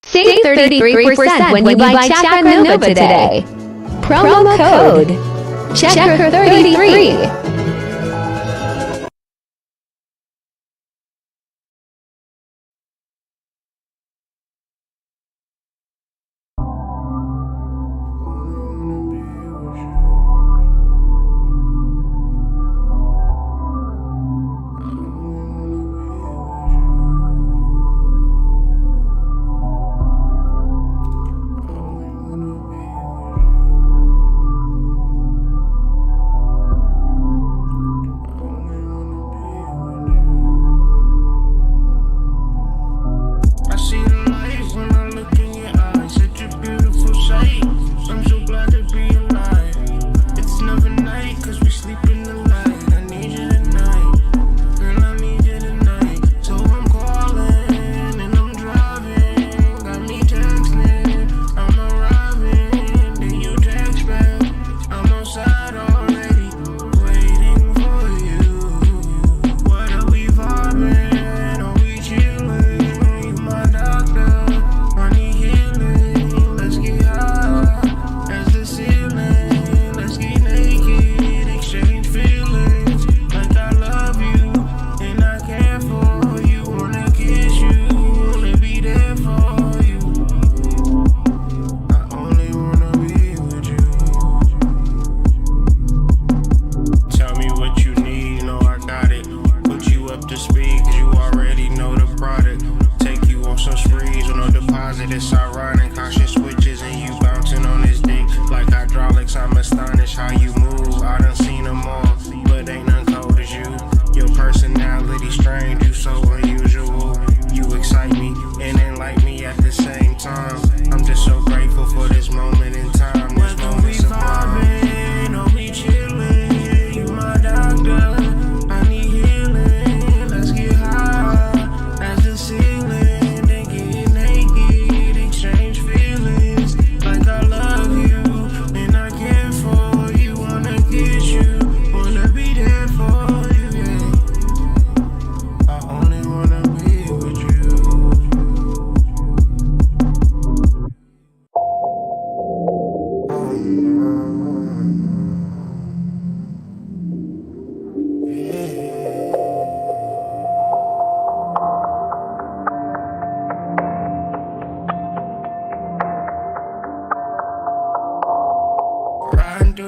Save 33% when you buy Chakra Nova today. Promo code Chakra33.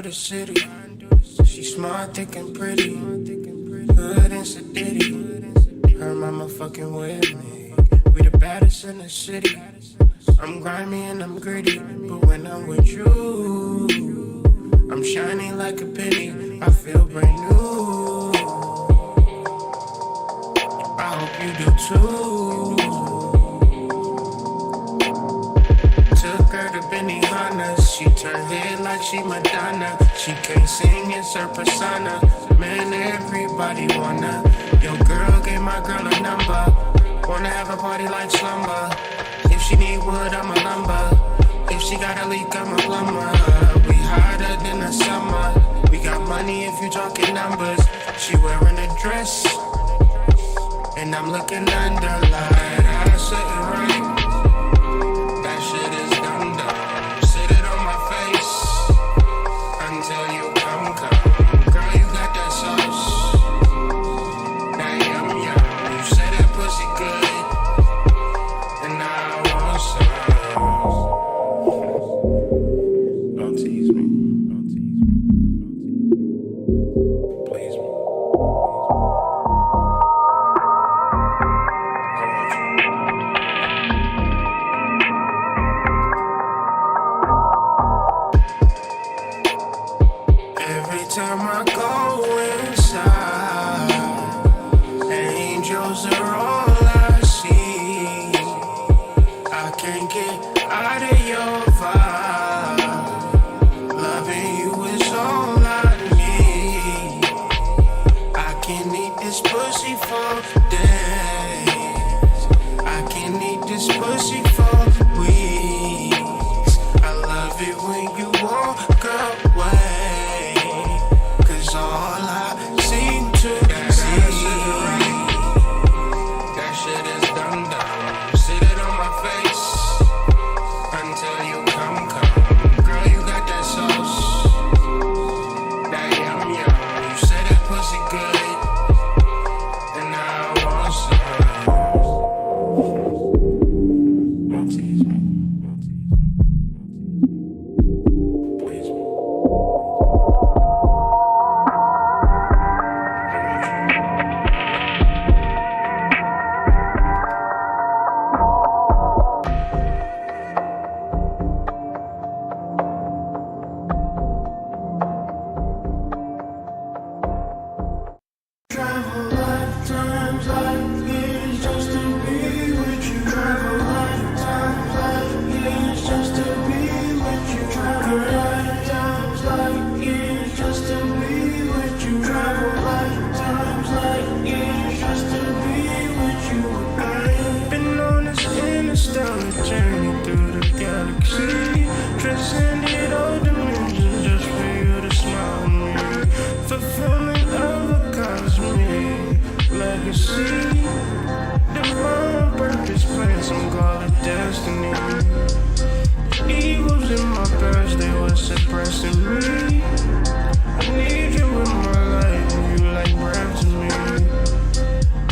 The city, she smart, thick and pretty, good and sedity. Her mama fucking with me. We the baddest in the city. I'm grimy and I'm gritty, but when I'm with you, I'm shining like a penny. I feel brand new. I hope you do too. Took her to Benihana, she turned head like she Madonna. She can't sing, it's her persona. Man, everybody wanna. Your girl gave my girl a number. Wanna have a party like slumber. If she need wood, I'm a lumber. If she got a leak, I'm a plumber. We hotter than the summer. We got money if you talking numbers. She wearing a dress, and I'm looking under like I sitting right. That shit is dumb dumb. Sit it on my face until you come. Girl, you got that sauce. That yum yum. You say that pussy good, and I want some. Don't tease me. Don't tease me. Don't tease me. Please me. Every time I go inside, angels are all I see. I can't get out of your vibe. Loving you is all I need. I can eat this pussy for days. I can eat this pussy for weeks. I love it when you walk away, 'cause all I seem to see, that Then my purpose plan, some call it destiny. Evils in my past, they were suppressing me. I need you in my life, you like breath to me.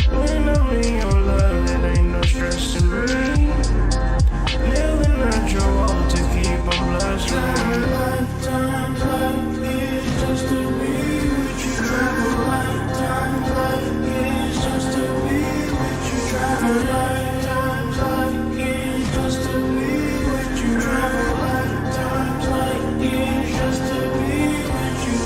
When I'm in your love, it ain't no stress to me. Living at your wall to keep a blessing. Lifetimes like this, just to be with you. Lifetimes like this, just to be with you. Lifetimes like this, just to be with you. Lifetimes like this, just to be with you.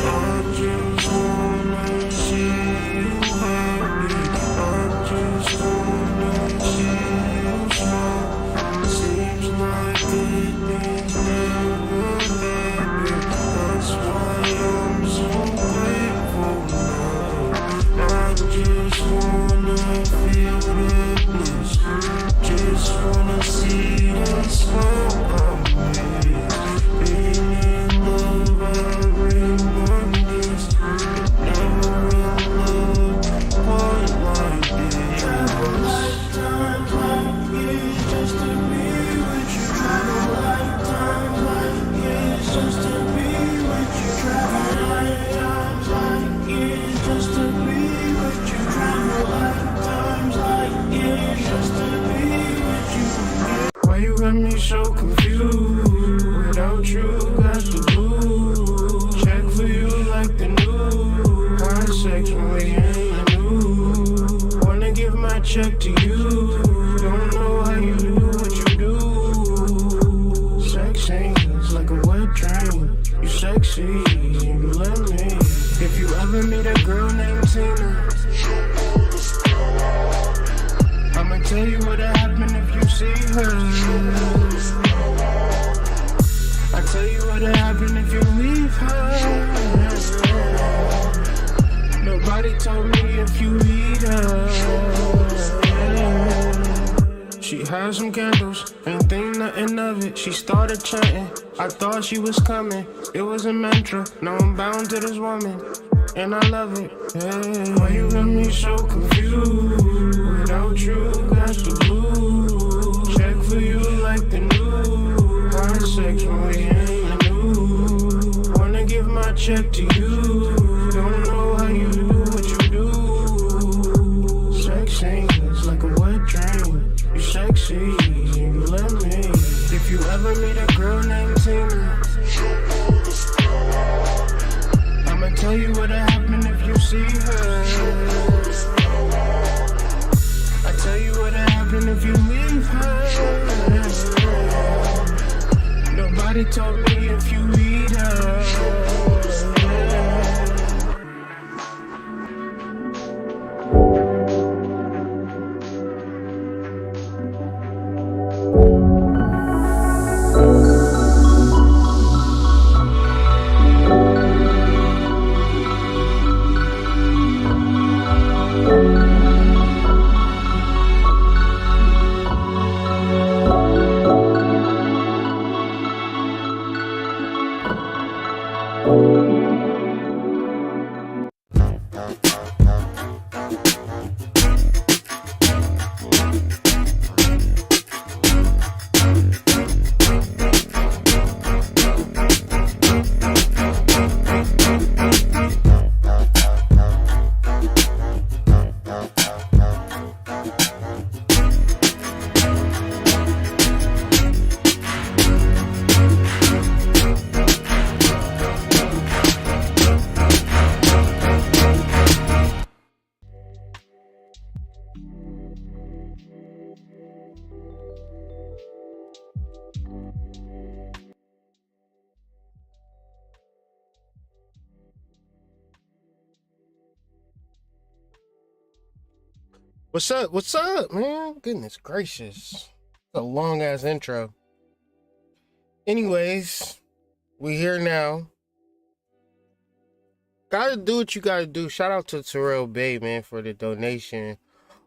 I just wanna see you happy. I just wanna see you smile. Seems like it is never happy. That's why I'm so grateful now. I just wanna feel the bliss. Just wanna see the smile I miss. Being in love, I reminisce. Never will love quite like this. Lifetimes like this, just to be with you. Lifetimes like this, just to be with you. Lifetimes like this, just to be with you. Lifetimes like this, just to be with you. Why you got me so confused? Without you, got the blues. Check for you like the news. High sex when we ain't new. Wanna give my check to you. Don't know how you do what you do. Sex ain't like a wet dream. You sexy, you let me. If you ever meet a girl named Tina, I'ma tell you what'll happen if you see her. I tell you what'll happen if you leave her. Nobody told me if you eat her. She had some candles, ain't think nothing of it. She started chanting, I thought she was coming. It was a mantra, now I'm bound to this woman, and I love it. Hey, why you got me so confused? Without you, got the blues. Check for you like the news. High sex when we ain't new. Wanna give my check to you. Don't know how you do what you do. Sex ain't like a wet dream. You sexy, you let me. If you ever meet a girl named Tina, I'ma tell you what'll happen if you see her. I tell you what'll happen if you leave her. Nobody told me if you eat her. What's up? What's up, man? Goodness gracious. It's a long ass intro. Anyways, we here now. Gotta do what you gotta do. Shout out to Terrell Bay, man, for the donation.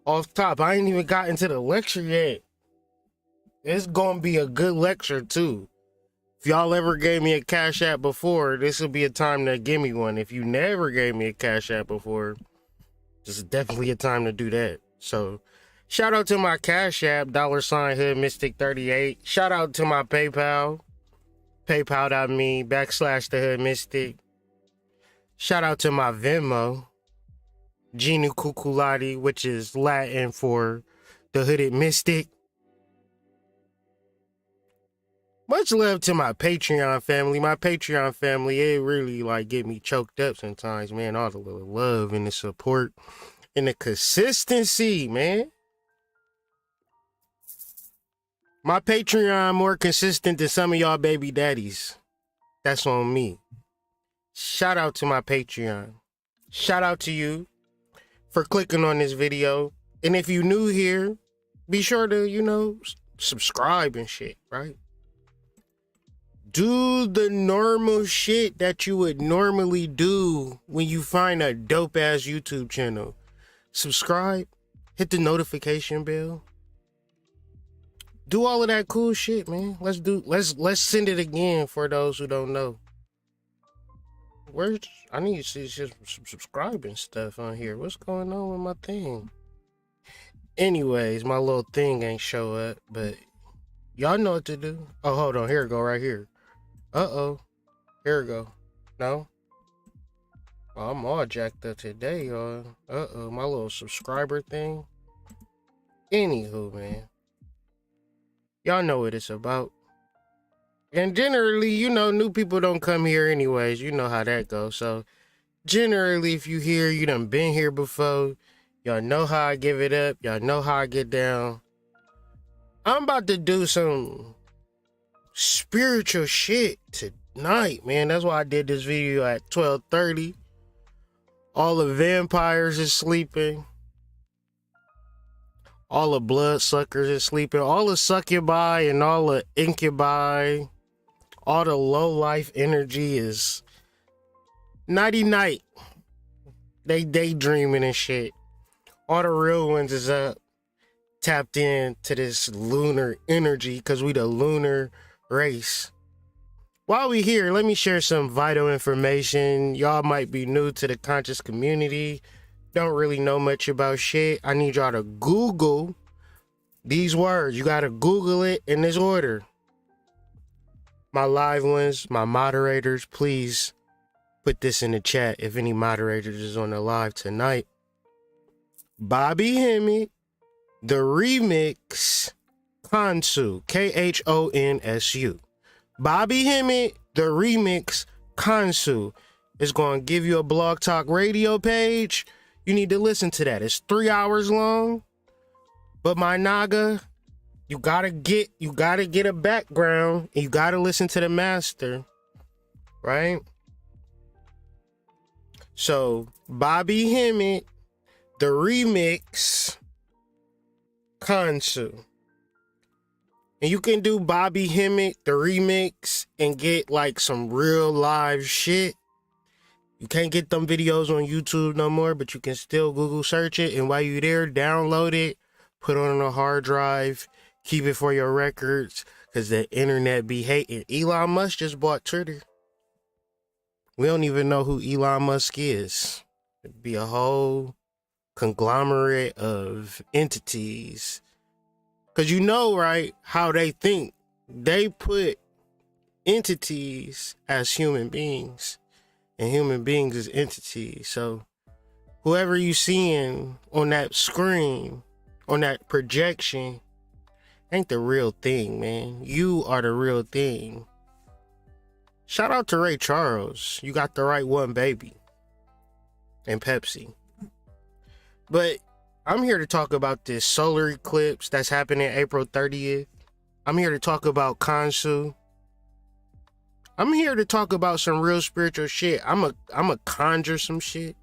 Off top, I ain't even got into the lecture yet. It's gonna be a good lecture too. If y'all ever gave me a Cash App before, this will be a time to give me one. If you never gave me a Cash App before, This is definitely a time to do that. So shout out to my Cash App, $Hood Mystic 38. Shout out to my PayPal, paypal.me/the Hood Mystic. Shout out to my Venmo, Genu Cuculati, which is Latin for the Hooded Mystic. Much love to my Patreon family. My Patreon family, it really like get me choked up sometimes, man. All the little love and the support and the consistency, man. My Patreon more consistent than some of y'all baby daddies. That's on me. Shout out to my Patreon. Shout out to you for clicking on this video. And if you new here, be sure to, subscribe and shit, right? Do the normal shit that you would normally do when you find a dope ass YouTube channel. Subscribe, hit the notification bell. Do all of that cool shit, man. Let's send it again for those who don't know. I need to see some subscribing stuff on here. What's going on with my thing? Anyways, my little thing ain't show up, but y'all know what to do. Oh, hold on. Here it go right here. Uh-oh. Here we go. No? Oh, I'm all jacked up today, y'all. Uh-oh. My little subscriber thing. Anywho, man. Y'all know what it's about. And generally, new people don't come here anyways. You know how that goes. So, generally, if you here, you done been here before. Y'all know how I give it up. Y'all know how I get down. I'm about to do some spiritual shit tonight, man. That's why I did this video at 12:30. All the vampires is sleeping. All the bloodsuckers is sleeping. All the succubi and all the incubi. All the low life energy is nighty night. They daydreaming and shit. All the real ones is up, tapped in to this lunar energy because we the lunar race. While we here, let me share some vital information. Y'all might be new to the conscious community, don't really know much about shit. I need y'all to Google these words. You gotta Google it in this order. My live ones, my moderators, please put this in the chat if any moderators is on the live tonight. Bobby Hemmett, the remix, Khonsu, Khonsu. Bobby Hemmett, the remix, Khonsu, is going to give you a Blog Talk Radio page. You need to listen to that. It's 3 hours long. But my Naga, you gotta get a background. And you gotta listen to the master, right? So Bobby Hemmett, the remix, Khonsu. And you can do Bobby Hemmett, the remix, and get like some real live shit. You can't get them videos on YouTube no more, but you can still Google search it. And while you're there, download it, put it on a hard drive, keep it for your records, because the internet be hating. Elon Musk just bought Twitter. We don't even know who Elon Musk is. It'd be a whole conglomerate of entities. Because right, how they think. They put entities as human beings. And human beings as entities. So whoever you seeing on that screen, on that projection, ain't the real thing, man. You are the real thing. Shout out to Ray Charles. You got the right one, baby. And Pepsi. But I'm here to talk about this solar eclipse that's happening April 30th. I'm here to talk about Khonsu. I'm here to talk about some real spiritual shit. I'm a conjure some shit.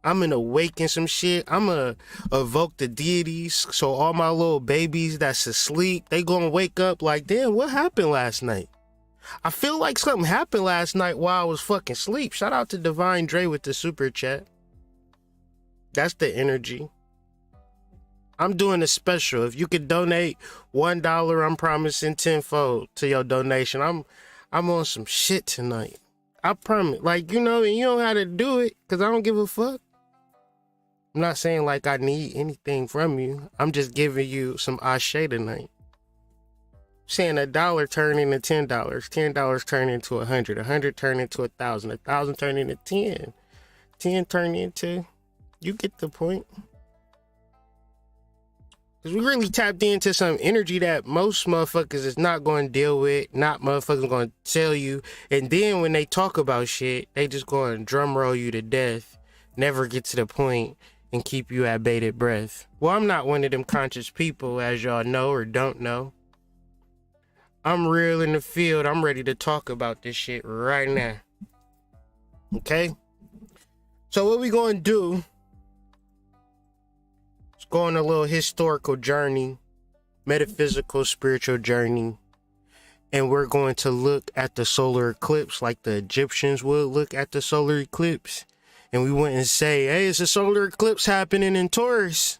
I'm gonna awaken some shit. I'm gonna evoke the deities. So all my little babies that's asleep, they gonna wake up like, damn, what happened last night? I feel like something happened last night while I was fucking asleep. Shout out to Divine Dre with the super chat. That's the energy. I'm doing a special. If you could donate $1, I'm promising tenfold to your donation. I'm on some shit tonight. I promise. Like, and you know how to do it, because I don't give a fuck. I'm not saying like I need anything from you. I'm just giving you some ashe tonight. Saying $1 turn into $10, $10 turn into 100, 100 turn into 1,000, 1,000 turn into 10, 10 turn into, you get the point. Because we really tapped into some energy that most motherfuckers is not going to deal with, not motherfuckers going to tell you. And then when they talk about shit, they just going to drum roll you to death, never get to the point, and keep you at bated breath. Well, I'm not one of them conscious people, as y'all know or don't know. I'm real in the field. I'm ready to talk about this shit right now. Okay? So what we going to do is go on a little historical journey, metaphysical, spiritual journey. And we're going to look at the solar eclipse like the Egyptians would look at the solar eclipse. And we went and say, hey, it's a solar eclipse happening in Taurus.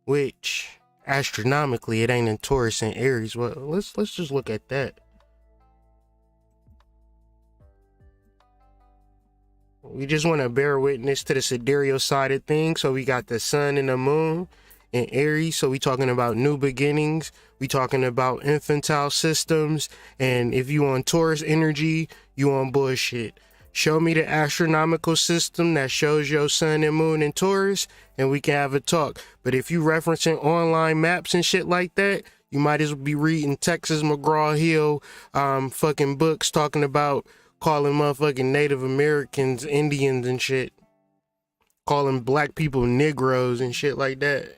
Which, astronomically, it ain't in Taurus and Aries. Well, let's just look at that. We just want to bear witness to the sidereal side of things. So we got the sun and the moon in Aries. So we talking about new beginnings. We talking about infantile systems. And if you on Taurus energy, you on bullshit. Show me the astronomical system that shows your sun and moon in Taurus, and we can have a talk. But if you referencing online maps and shit like that, you might as well be reading Texas McGraw-Hill fucking books talking about calling motherfucking Native Americans Indians and shit. Calling black people Negroes and shit like that.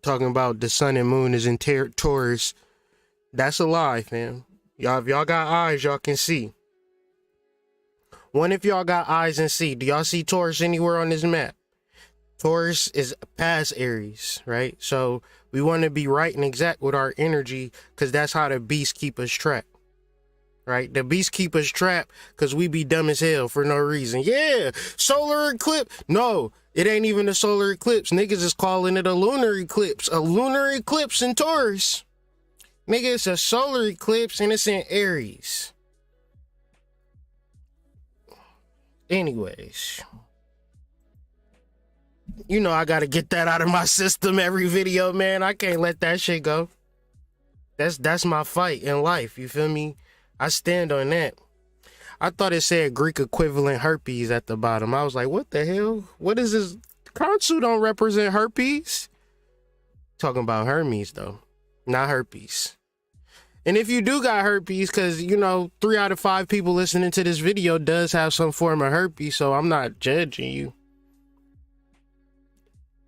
Talking about the sun and moon is in Taurus. That's a lie, fam. Y'all, if y'all got eyes, y'all can see. One, if y'all got eyes and see, do y'all see Taurus anywhere on this map? Taurus is past Aries, right? So we want to be right and exact with our energy because that's how the beasts keep us trapped, right? The beasts keep us trapped because we be dumb as hell for no reason. Yeah, solar eclipse. No, it ain't even a solar eclipse. Niggas is calling it a lunar eclipse. A lunar eclipse in Taurus. Nigga, it's a solar eclipse and it's in Aries. Anyways, you know I gotta get that out of my system every video, man. I can't let that shit go. That's my fight in life, you feel me? I stand on that. I thought it said Greek equivalent herpes at the bottom. I was like, what the hell? What is this? Khonsu don't represent herpes. Talking about Hermes though, not herpes. And if you do got herpes, because, you know, 3 out of 5 people listening to this video does have some form of herpes, so I'm not judging you.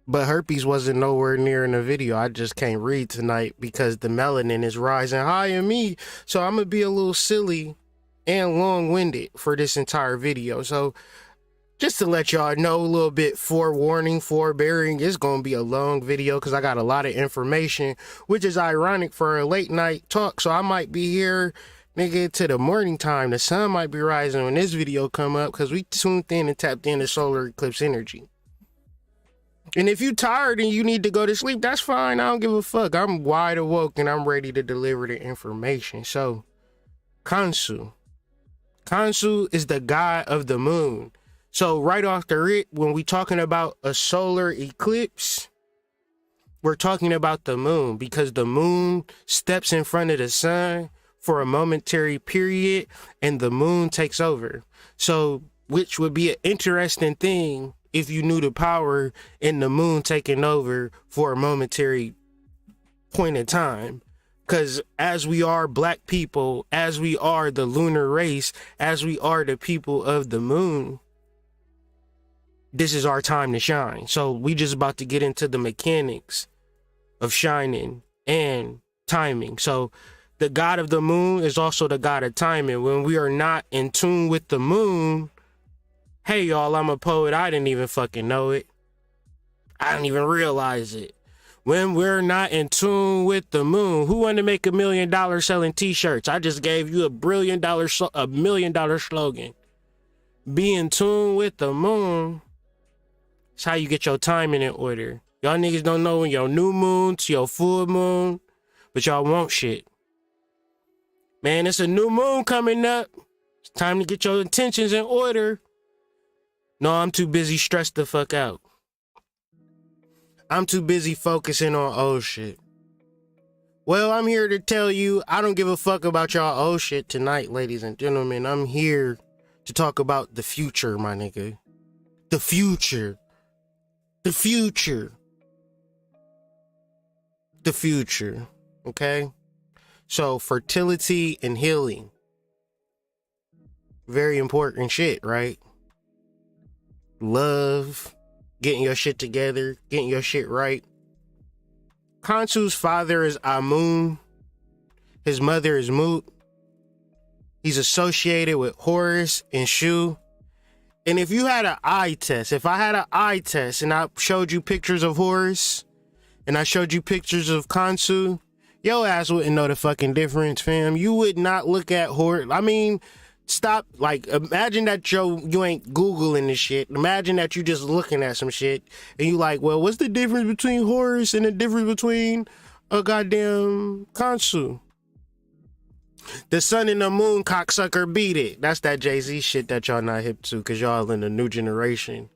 But herpes wasn't nowhere near in the video. I just can't read tonight because the melanin is rising high in me. So I'm going to be a little silly and long-winded for this entire video. So just to let y'all know a little bit, forewarning, forbearing, it's going to be a long video because I got a lot of information, which is ironic for a late night talk. So I might be here, nigga, to the morning time. The sun might be rising when this video come up because we tuned in and tapped into solar eclipse energy. And if you tired and you need to go to sleep, that's fine. I don't give a fuck. I'm wide awoke and I'm ready to deliver the information. So, Khonsu. Khonsu is the god of the moon. So right off the rip, when we talking about a solar eclipse, we're talking about the moon because the moon steps in front of the sun for a momentary period and the moon takes over. So, which would be an interesting thing if you knew the power in the moon taking over for a momentary point in time. Because as we are black people, as we are the lunar race, as we are the people of the moon, this is our time to shine. So we just about to get into the mechanics of shining and timing. So the god of the moon is also the god of timing. When we are not in tune with the moon, hey y'all, I'm a poet. I didn't even fucking know it. I didn't even realize it. When we're not in tune with the moon, who wanted to make $1 million selling t-shirts? I just gave you $1 million slogan. Be in tune with the moon. It's how you get your timing in order. Y'all niggas don't know when your new moon to your full moon, but y'all want shit. Man, it's a new moon coming up. It's time to get your intentions in order. No, I'm too busy stressed the fuck out. I'm too busy focusing on old shit. Well, I'm here to tell you, I don't give a fuck about y'all old shit tonight, ladies and gentlemen. I'm here to talk about the future, my nigga. The future. The future. The future. Okay? So, fertility and healing. Very important shit, right? Love, getting your shit together, getting your shit right. Khonsu's father is Amun. His mother is Mut. He's associated with Horus and Shu. And if you had an eye test, if I had an eye test and I showed you pictures of Horus and I showed you pictures of Khonsu, your ass wouldn't know the fucking difference, fam. You would not look at Horus. I mean, stop. Like, imagine that you ain't Googling this shit. Imagine that you just looking at some shit and you like, well, what's the difference between Horus and the difference between a goddamn Khonsu? The sun and the moon, cocksucker, beat it. That's that Jay-Z shit that y'all not hip to because y'all in the new generation.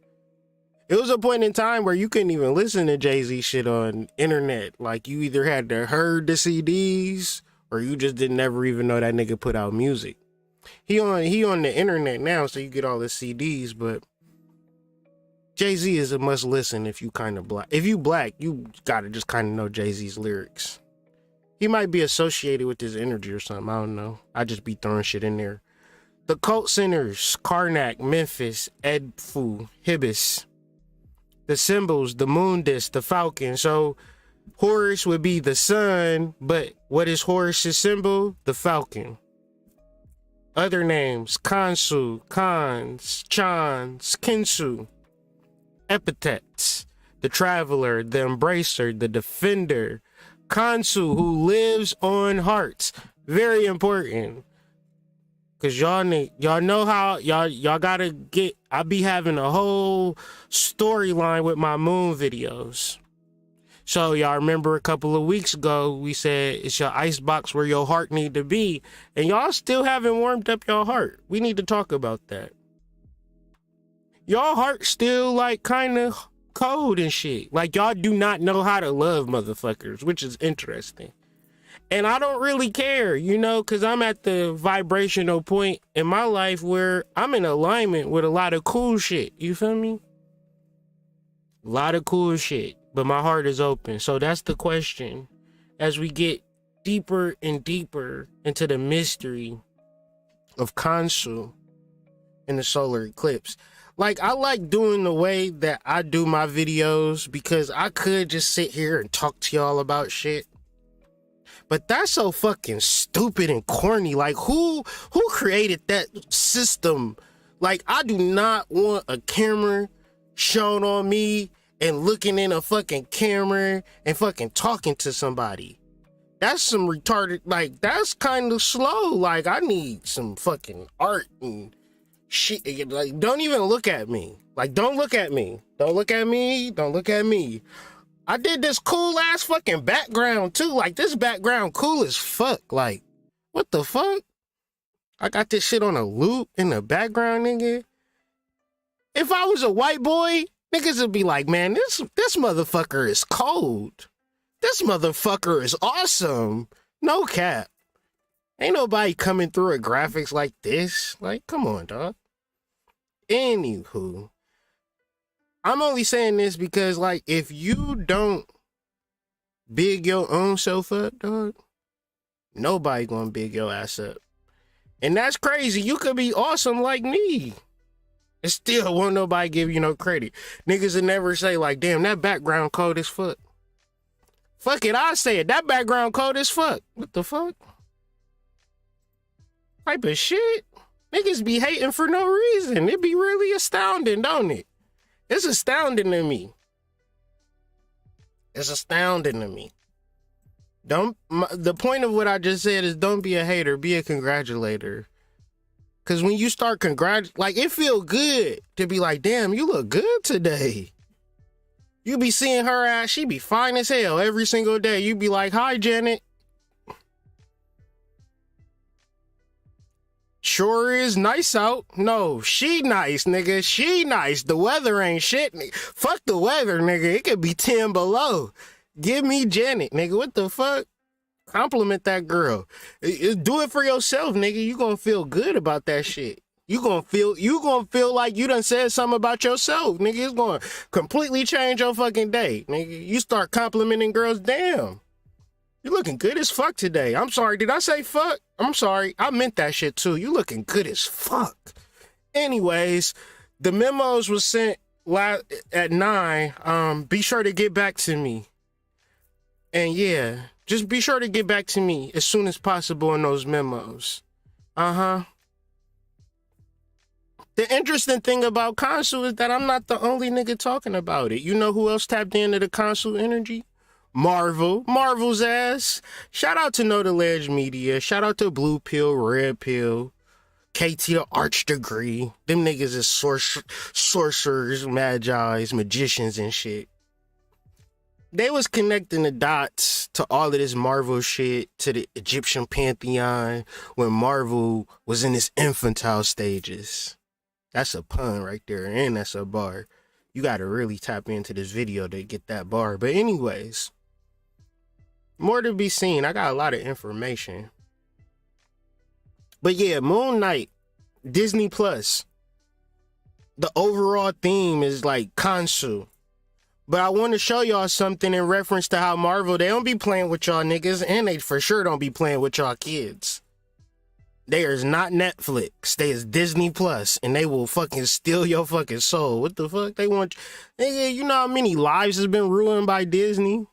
It was a point in time where you couldn't even listen to Jay-Z shit on internet. Like, you either had to heard the CDs or you just didn't ever even know that nigga put out music. He on the internet now, so you get all the CDs, but Jay-Z is a must listen if you kind of black. If you black, you gotta just kind of know Jay-Z's lyrics. He might be associated with his energy or something. I don't know. I just be throwing shit in there. The cult centers, Karnak, Memphis, Edfu, Hibis. The symbols, the moon disc, the falcon. So Horus would be the sun, but what is Horus's symbol? The falcon. Other names, Khonsu, Khans, Chans, Kinsu. Epithets, the traveler, the embracer, the defender. Khonsu, who lives on hearts. Very important. Cause y'all know how y'all gotta get. I be having a whole storyline with my moon videos. So y'all remember a couple of weeks ago we said it's your icebox where your heart need to be, and y'all still haven't warmed up your heart. We need to talk about that. Y'all heart still like kind of cold and shit. Like y'all do not know how to love motherfuckers, which is interesting. And I don't really care, you know, because I'm at the vibrational point in my life where I'm in alignment with a lot of cool shit. You feel me? A lot of cool shit. But my heart is open. So that's the question. As we get deeper and deeper into the mystery of Khonsu and the solar eclipse. Like, I like doing the way that I do my videos because I could just sit here and talk to y'all about shit. But that's so fucking stupid and corny. Like, who created that system? Like, I do not want a camera shown on me and looking in a fucking camera and fucking talking to somebody. That's some retarded, like, that's kind of slow. Like, I need some fucking art and shit. Like, don't even look at me. Like, don't look at me. Don't look at me. Don't look at me. I did this cool ass fucking background too. Like, this background cool as fuck. Like, what the fuck? I got this shit on a loop in the background, nigga. If I was a white boy, niggas would be like, man, this motherfucker is cold. This motherfucker is awesome. No cap. Ain't nobody coming through a graphics like this. Like, come on, dog. Anywho. I'm only saying this because, like, if you don't big your own self up, dog, nobody gonna big your ass up. And that's crazy. You could be awesome like me and still won't nobody give you no credit. Niggas will never say, like, damn, that background cold as fuck. Fuck it, I say it. That background cold as fuck. What the fuck? Type of shit. Niggas be hating for no reason. It be really astounding, don't it? It's astounding to me. It's astounding to me. The point of what I just said is don't be a hater, be a congratulator. Cause when you start like, it feel good to be like, damn, you look good today. You be seeing her ass, she be fine as hell every single day. You be like, hi, Janet. sure is nice out. No, she nice, nigga. She nice. The weather ain't shit, nigga. Fuck the weather, nigga. It could be 10 below. Give me Janet, nigga. What the fuck? Compliment that girl. Do it for yourself, nigga. You gonna feel good about that shit. You gonna feel like you done said something about yourself, nigga. It's gonna completely change your fucking day, nigga. You start complimenting girls, damn. You looking good as fuck today. I'm sorry, did I say fuck? I'm sorry, I meant that shit too. You looking good as fuck. Anyways, the memos was sent at 9. Be sure to get back to me. And yeah, just be sure to get back to me as soon as possible in those memos. Uh-huh. The interesting thing about Khonsu is that I'm not the only nigga talking about it. You know who else tapped into the Khonsu energy? Marvel's ass. Shout out to Know the Ledge Media. Shout out to Blue Pill, Red Pill, KT the Arch Degree. Them niggas is sorcerers, magis, magicians and shit. They was connecting the dots to all of this Marvel shit, to the Egyptian pantheon, when Marvel was in its infantile stages. That's a pun right there, and that's a bar. You gotta really tap into this video to get that bar. But anyways, more to be seen. I got a lot of information. But yeah, Moon Knight, Disney Plus. The overall theme is like Khonsu. But I want to show y'all something in reference to how Marvel, they don't be playing with y'all niggas, and they for sure don't be playing with y'all kids. They is not Netflix. They is Disney Plus, and they will fucking steal your fucking soul. What the fuck? They want, nigga, you know how many lives has been ruined by Disney?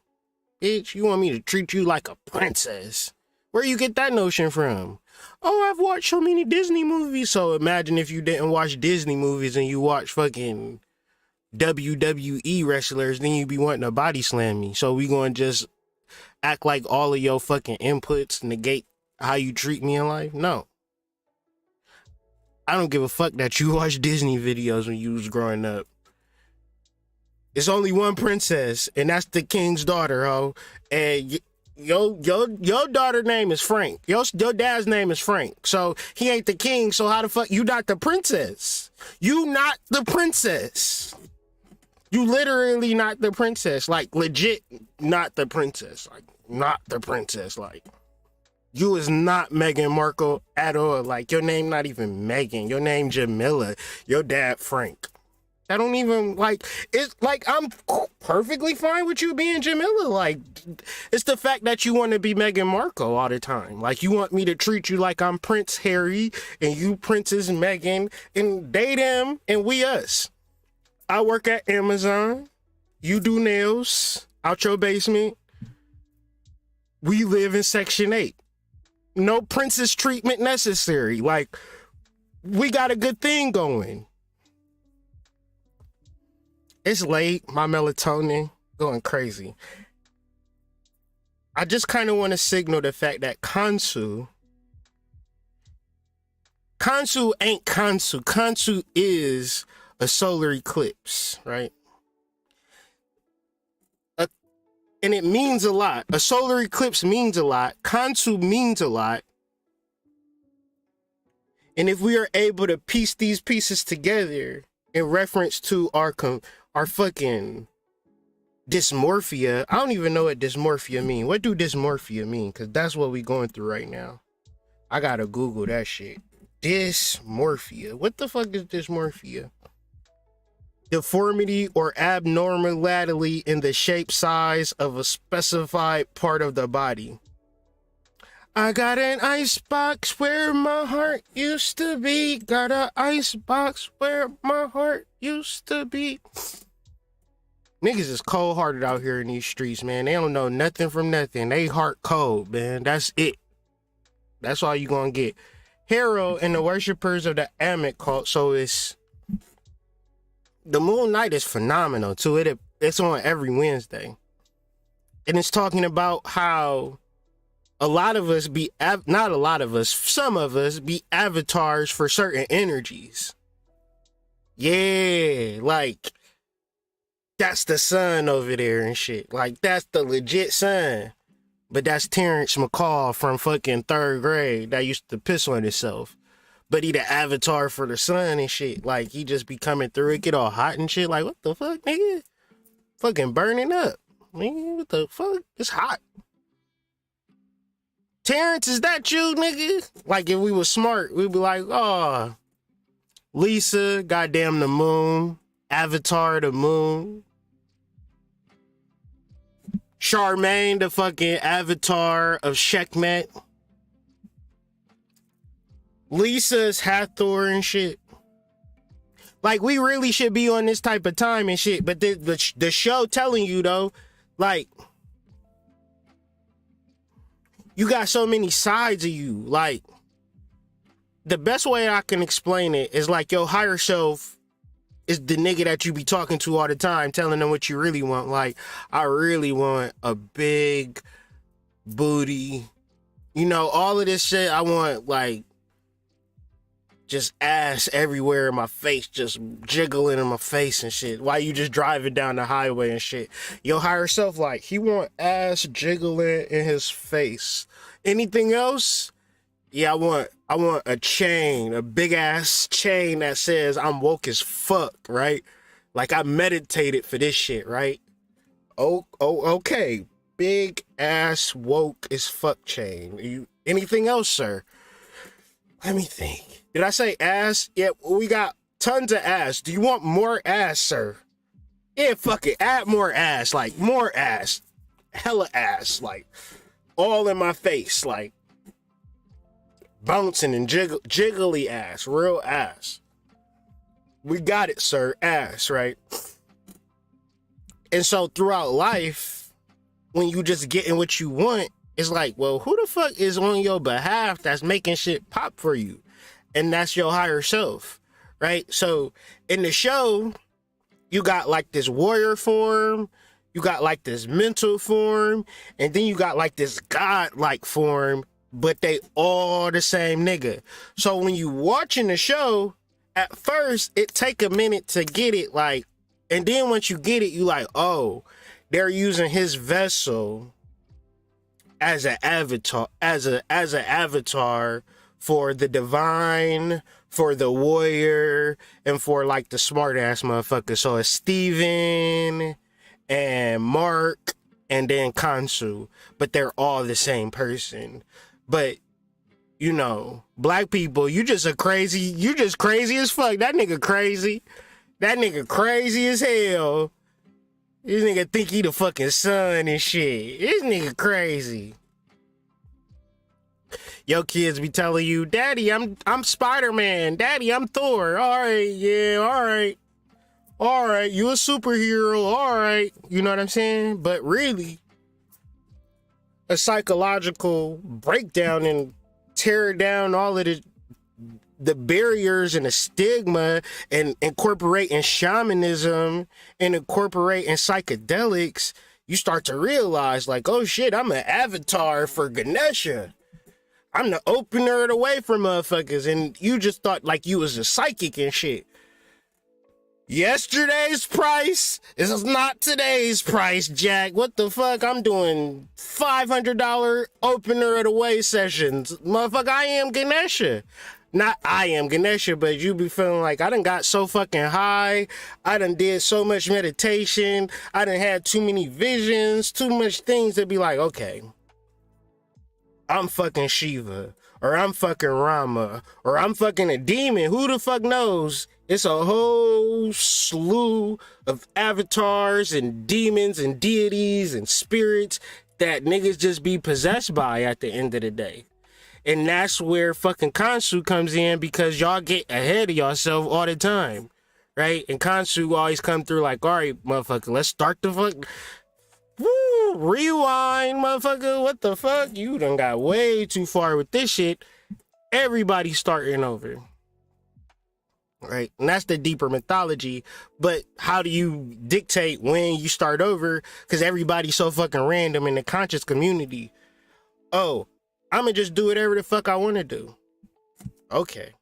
Bitch, you want me to treat you like a princess? Where you get that notion from? Oh, I've watched so many Disney movies. So imagine if you didn't watch Disney movies and you watch fucking WWE wrestlers, then you be wanting to body slam me. So we gonna just act like all of your fucking inputs negate how you treat me in life? No. I don't give a fuck that you watched Disney videos when you was growing up. It's only one princess, and that's the king's daughter, ho. And your daughter name is Frank. Your dad's name is Frank. So he ain't the king, so how the fuck you not the princess? You not the princess. You literally not the princess. Like, legit not the princess. Like, not the princess. Like, you is not Meghan Markle at all. Like, your name not even Meghan. Your name Jamila. Your dad Frank. I don't even, like, it's like, I'm perfectly fine with you being Jamila. Like, it's the fact that you want to be Meghan Markle all the time. Like, you want me to treat you like I'm Prince Harry and you Princess Meghan, and they them and we us. I work at Amazon. You do nails out your basement. We live in Section 8. No princess treatment necessary. Like, we got a good thing going. It's late. My melatonin going crazy. I just kind of want to signal the fact that Khonsu ain't Khonsu. Khonsu is a solar eclipse, right? And it means a lot. A solar eclipse means a lot. Khonsu means a lot. And if we are able to piece these pieces together in reference to our fucking dysmorphia. I don't even know what dysmorphia mean. What do dysmorphia mean? Because that's what we going through right now. I gotta Google that shit. Dysmorphia. What the fuck is dysmorphia? Deformity or abnormality in the shape, size of a specified part of the body. I got an icebox where my heart used to be. Got an icebox where my heart used to be. Niggas is cold-hearted out here in these streets, man. They don't know nothing from nothing. They heart cold, man. That's it. That's all you gonna get. Hero and the worshippers of the Ammit cult. So it's... The Moon Knight is phenomenal, too. It's on every Wednesday. And it's talking about how a lot of us be... Not a lot of us. Some of us be avatars for certain energies. Yeah, like... That's the sun over there and shit. Like, that's the legit sun. But that's Terrence McCall from fucking 3rd grade that used to piss on himself. but he the avatar for the sun and shit. Like, he just be coming through, it get all hot and shit. Like, what the fuck, nigga? Fucking burning up. Nigga, what the fuck? It's hot. Terrence, is that you, nigga? Like, if we was smart, we'd be like, oh, Lisa, goddamn the moon, Avatar the moon, Charmaine, the fucking avatar of Sekhmet, Lisa's Hathor and shit. Like, we really should be on this type of time and shit, but the show telling you, though, like, you got so many sides of you. Like, the best way I can explain it is like your higher self is the nigga that you be talking to all the time, telling them what you really want. Like, I really want a big booty. You know, all of this shit, I want, like, just ass everywhere in my face, just jiggling in my face and shit. While you just driving down the highway and shit. Your higher self, like, he want ass jiggling in his face. Anything else? Yeah, I want a chain, a big ass chain that says I'm woke as fuck, right? Like, I meditated for this shit, right? Okay. Big ass woke as fuck chain. Anything else, sir? Let me think. Did I say ass? Yeah, we got tons of ass. Do you want more ass, sir? Yeah, fuck it. Add more ass. Like, more ass. Hella ass. Like, all in my face. Like, bouncing and jiggly ass. Real ass. We got it, sir. Ass, right? And so throughout life, when you just getting what you want, it's like, well, who the fuck is on your behalf that's making shit pop for you? And that's your higher self, right? So in the show, you got like this warrior form, you got like this mental form, and then you got like this god-like form, but they all the same nigga. So when you watching the show, at first, it take a minute to get it, like, and then once you get it, you like, oh, they're using his vessel as an avatar, as an avatar for the divine, for the warrior, and for like the smart ass motherfucker. So it's Steven and Mark and then Khonsu, but they're all the same person. But you know, black people, you just crazy as fuck. That nigga crazy. That nigga crazy as hell. This nigga think he the fucking sun and shit. This nigga crazy. Your kids be telling you, Daddy, I'm Spider-Man. Daddy, I'm Thor. All right, yeah, all right. All right, you a superhero. All right. You know what I'm saying? But really, a psychological breakdown and tear down all of the barriers and the stigma and incorporating shamanism and incorporating psychedelics, you start to realize like, oh shit, I'm an avatar for Ganesha. I'm the opener of the way for motherfuckers. And you just thought like you was a psychic and shit. Yesterday's price is not today's price, Jack. What the fuck? I'm doing $500 opener of the way sessions. Motherfucker, I am Ganesha. Not I am Ganesha, but you be feeling like I done got so fucking high. I done did so much meditation. I done had too many visions, too much things to be like, okay, I'm fucking Shiva, or I'm fucking Rama, or I'm fucking a demon. Who the fuck knows? It's a whole slew of avatars and demons and deities and spirits that niggas just be possessed by at the end of the day. And that's where fucking Khonsu comes in, because y'all get ahead of yourself all the time, right? And Khonsu always come through like, all right, motherfucker, let's start the fuck. Woo, rewind, motherfucker. What the fuck? You done got way too far with this shit. Everybody starting over. Right? And that's the deeper mythology. But how do you dictate when you start over? Because everybody's so fucking random in the conscious community. Oh, I'm gonna just do whatever the fuck I want to do. Okay.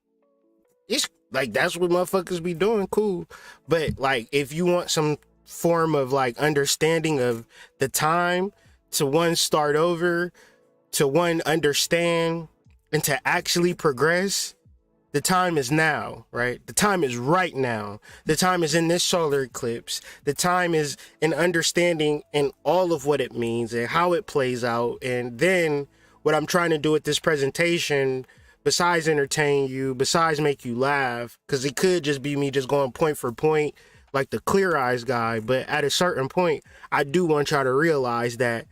It's like, that's what motherfuckers be doing. Cool. But like, if you want some form of like understanding of the time to one start over, to one understand, and to actually progress, The time is now, right? The time is right now. The time is in this solar eclipse. The time is in understanding and all of what it means and how it plays out. And then what I'm trying to do with this presentation, besides entertain you, besides make you laugh, because it could just be me just going point for point like the Clear Eyes guy. But at a certain point, I do want y'all to realize that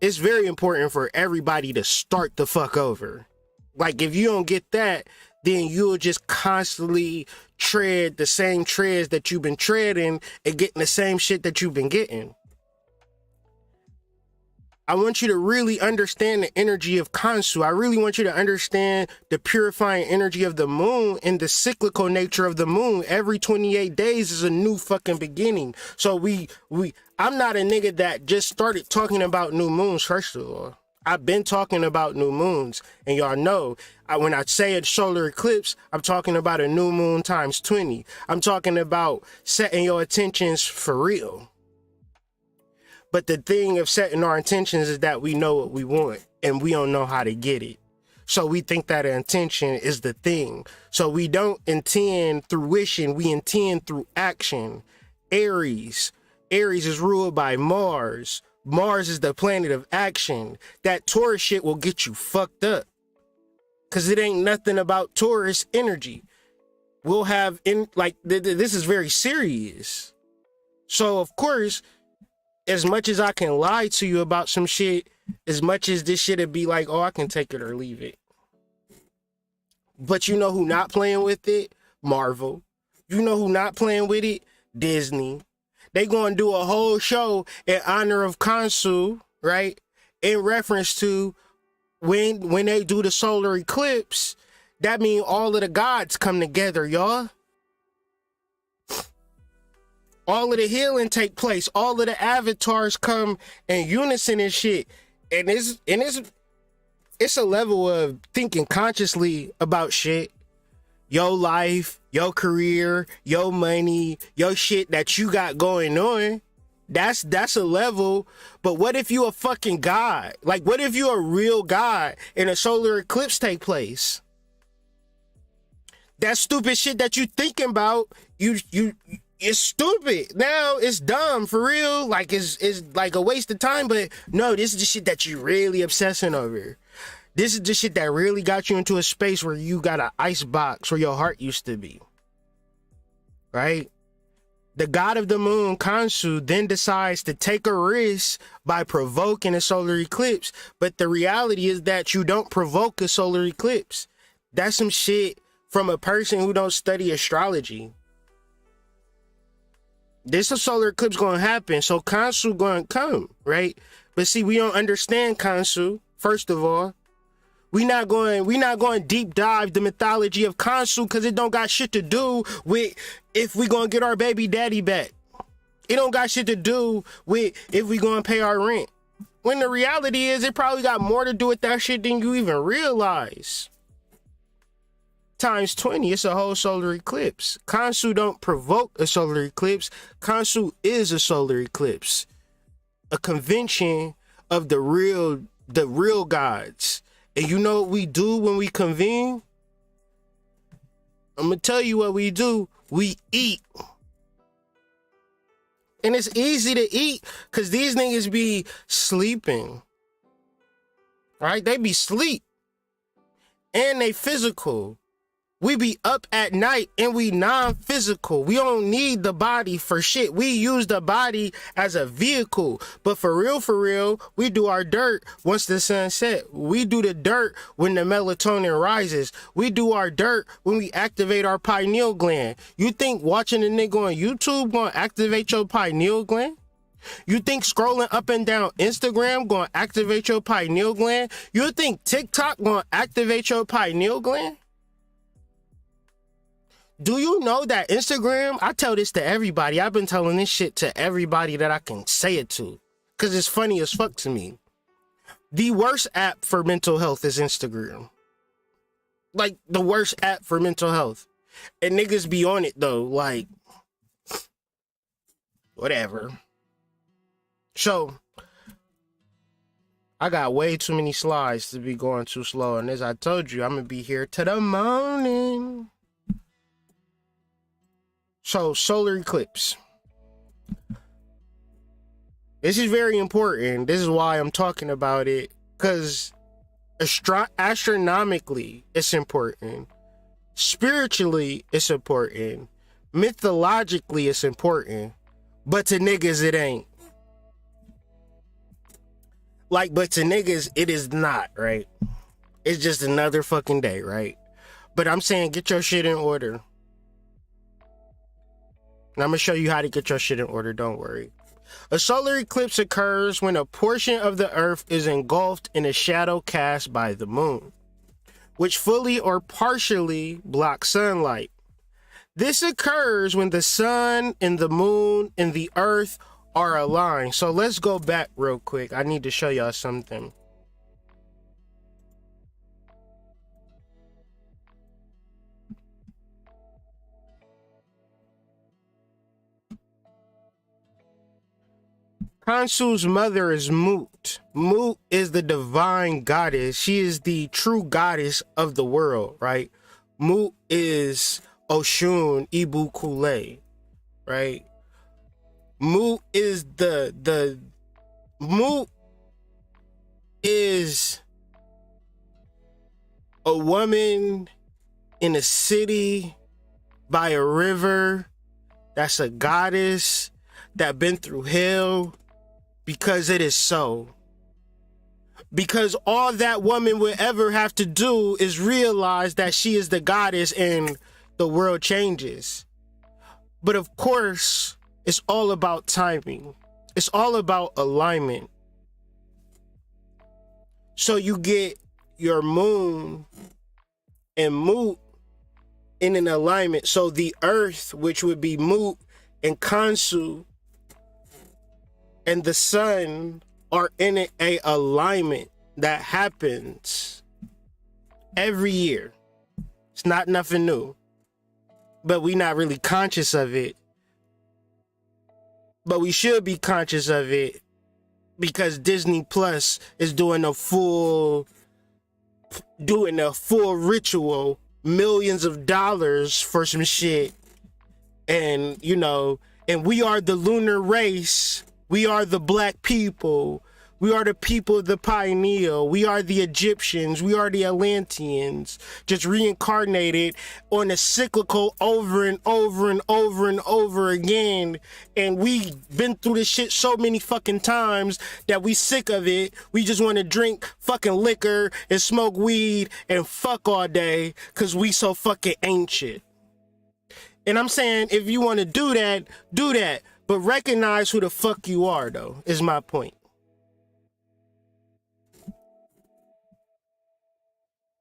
it's very important for everybody to start the fuck over. Like, if you don't get that, then you'll just constantly tread the same treads that you've been treading and getting the same shit that you've been getting. I want you to really understand the energy of Khonsu. I really want you to understand the purifying energy of the moon and the cyclical nature of the moon. Every 28 days is a new fucking beginning. So I'm not a nigga that just started talking about new moons, first of all. I've been talking about new moons, and y'all know when I say a solar eclipse, I'm talking about a new moon times 20. I'm talking about setting your intentions for real. But the thing of setting our intentions is that we know what we want, and we don't know how to get it. So we think that an intention is the thing. So we don't intend through wishing, we intend through action. Aries is ruled by Mars. Mars is the planet of action. That Taurus shit will get you fucked up. Cause it ain't nothing about Taurus energy. We'll have this is very serious. So of course, as much as I can lie to you about some shit, as much as this shit'd be like, oh, I can take it or leave it. But you know who not playing with it? Marvel. You know who not playing with it? Disney. They gonna do a whole show in honor of Khonsu, right? In reference to when they do the solar eclipse, that means all of the gods come together, y'all. All of the healing take place. All of the avatars come in unison and shit. And it's a level of thinking consciously about shit. Your life, your career, your money, your shit that you got going on. That's a level. But what if you a fucking god? Like, what if you a real god and a solar eclipse take place? That stupid shit that you thinking about, it's stupid. Now it's dumb for real. Like it's like a waste of time. But no, this is the shit that you really obsessing over. This is the shit that really got you into a space where you got an ice box where your heart used to be. Right? The god of the moon, Khonsu, then decides to take a risk by provoking a solar eclipse. But the reality is that you don't provoke a solar eclipse. That's some shit from a person who don't study astrology. This a solar eclipse gonna happen, so Khonsu gonna come, right? But see, we don't understand Khonsu, first of all. We not going deep dive the mythology of Khonsu because it don't got shit to do with if we gonna get our baby daddy back. It don't got shit to do with if we gonna pay our rent. When the reality is it probably got more to do with that shit than you even realize. Times 20, it's a whole solar eclipse. Khonsu don't provoke a solar eclipse. Khonsu is a solar eclipse. A convention of the real gods. And you know what we do when we convene? I'm gonna tell you what we do. We eat. And it's easy to eat because these niggas be sleeping. Right? They be sleep. And they physical. We be up at night and we non-physical. We don't need the body for shit. We use the body as a vehicle. But for real, we do our dirt once the sun set. We do the dirt when the melatonin rises. We do our dirt when we activate our pineal gland. You think watching a nigga on YouTube gonna activate your pineal gland? You think scrolling up and down Instagram gonna activate your pineal gland? You think TikTok gonna activate your pineal gland? Do you know that Instagram, I tell this to everybody. I've been telling this shit to everybody that I can say it to. Because it's funny as fuck to me. The worst app for mental health is Instagram. Like, the worst app for mental health. And niggas be on it, though. Like, whatever. So, I got way too many slides to be going too slow. And as I told you, I'm going to be here to the morning. So, solar eclipse. This is very important. This is why I'm talking about it. Because astronomically, it's important. Spiritually, it's important. Mythologically, it's important. But to niggas, it ain't. Like, but to niggas, it is not, right? It's just another fucking day, right? But I'm saying, get your shit in order. And I'm gonna show you how to get your shit in order, don't worry. A solar eclipse occurs when a portion of the earth is engulfed in a shadow cast by the moon, which fully or partially blocks sunlight. This occurs when the sun and the moon and the earth are aligned. So let's go back real quick. I need to show y'all something. Khonsu's mother is Mut. Mut is the divine goddess. She is the true goddess of the world, right? Mut is Oshun Ibu Kule, right? Mut is Mut is a woman in a city by a river that's a goddess that been through hell because it is so. Because all that woman would ever have to do is realize that she is the goddess and the world changes. But of course, it's all about timing. It's all about alignment. So you get your moon and Mut in an alignment. So the earth, which would be Mut and Khonsu, and the sun are in a alignment that happens every year. It's not nothing new, but we not really conscious of it. But we should be conscious of it because Disney Plus is doing a full ritual, millions of dollars for some shit. And, you know, and we are the lunar race. We are the black people. We are the people of the Pineal. We are the Egyptians. We are the Atlanteans, just reincarnated on a cyclical over and over and over and over again. And we've been through this shit so many fucking times that we sick of it. We just want to drink fucking liquor and smoke weed and fuck all day because we so fucking ancient. And I'm saying, if you want to do that, do that. But recognize who the fuck you are, though, is my point.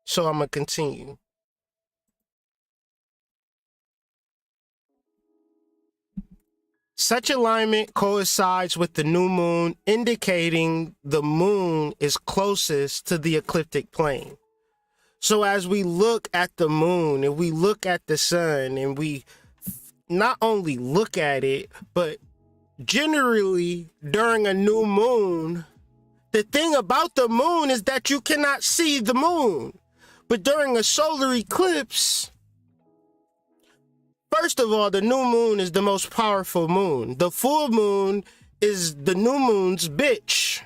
So I'm going to continue. Such alignment coincides with the new moon, indicating the moon is closest to the ecliptic plane. So as we look at the moon and we look at the sun and we not only look at it, but generally during a new moon, the thing about the moon is that you cannot see the moon. But during a solar eclipse, first of all, the new moon is the most powerful moon. The full moon is the new moon's bitch.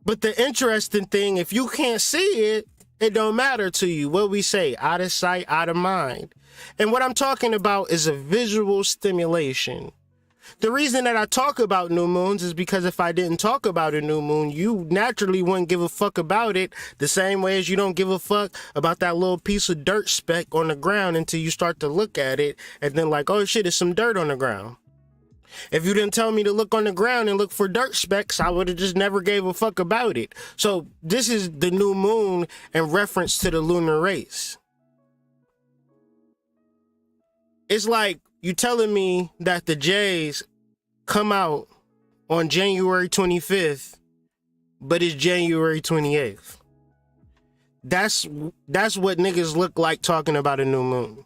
But the interesting thing, if you can't see it, it don't matter to you. What we say, out of sight, out of mind. And what I'm talking about is a visual stimulation. The reason that I talk about new moons is because if I didn't talk about a new moon, you naturally wouldn't give a fuck about it the same way as you don't give a fuck about that little piece of dirt speck on the ground until you start to look at it and then like, oh shit, there's some dirt on the ground. If you didn't tell me to look on the ground and look for dirt specks, I would have just never gave a fuck about it. So this is the new moon in reference to the lunar race. It's like you telling me that the Jays come out on January 25th, but it's January 28th. That's what niggas look like talking about a new moon.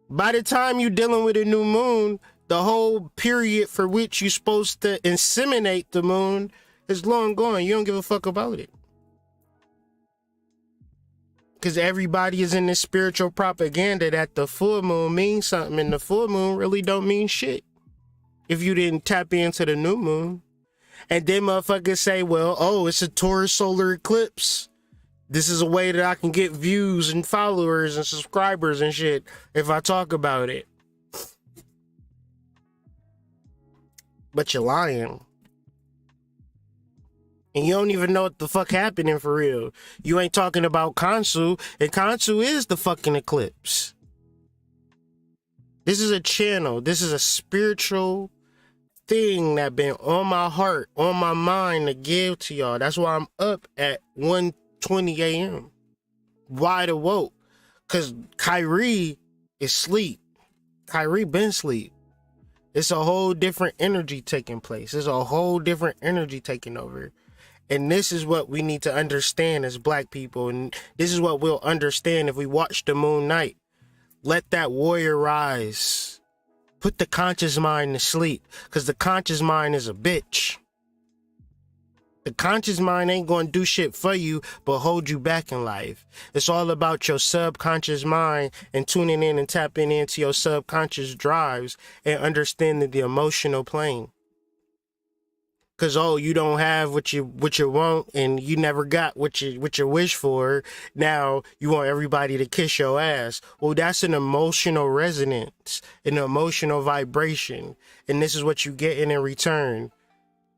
By the time you're dealing with a new moon, The whole period for which you're supposed to inseminate the moon is long gone. You don't give a fuck about it. Because everybody is in this spiritual propaganda that the full moon means something, and the full moon really don't mean shit if you didn't tap into the new moon. And then motherfuckers say, well, oh, it's a Taurus solar eclipse. This is a way that I can get views and followers and subscribers and shit if I talk about it. But you're lying. And you don't even know what the fuck happening for real. You ain't talking about Khonsu, and Khonsu is the fucking eclipse. This is a channel. This is a spiritual thing that been on my heart, on my mind to give to y'all. That's why I'm up at 1:20 a.m. wide awoke. Cause Kyrie is sleep. Kyrie been sleep. It's a whole different energy taking place. There's a whole different energy taking over. And this is what we need to understand as black people. And this is what we'll understand if we watch the moon night. Let that warrior rise. Put the conscious mind to sleep. Because the conscious mind is a bitch. The conscious mind ain't going to do shit for you, but hold you back in life. It's all about your subconscious mind and tuning in and tapping into your subconscious drives and understanding the emotional plane. Cause oh, you don't have what you want, and you never got what you wish for. Now you want everybody to kiss your ass. Well, that's an emotional resonance, an emotional vibration, and this is what you get in return.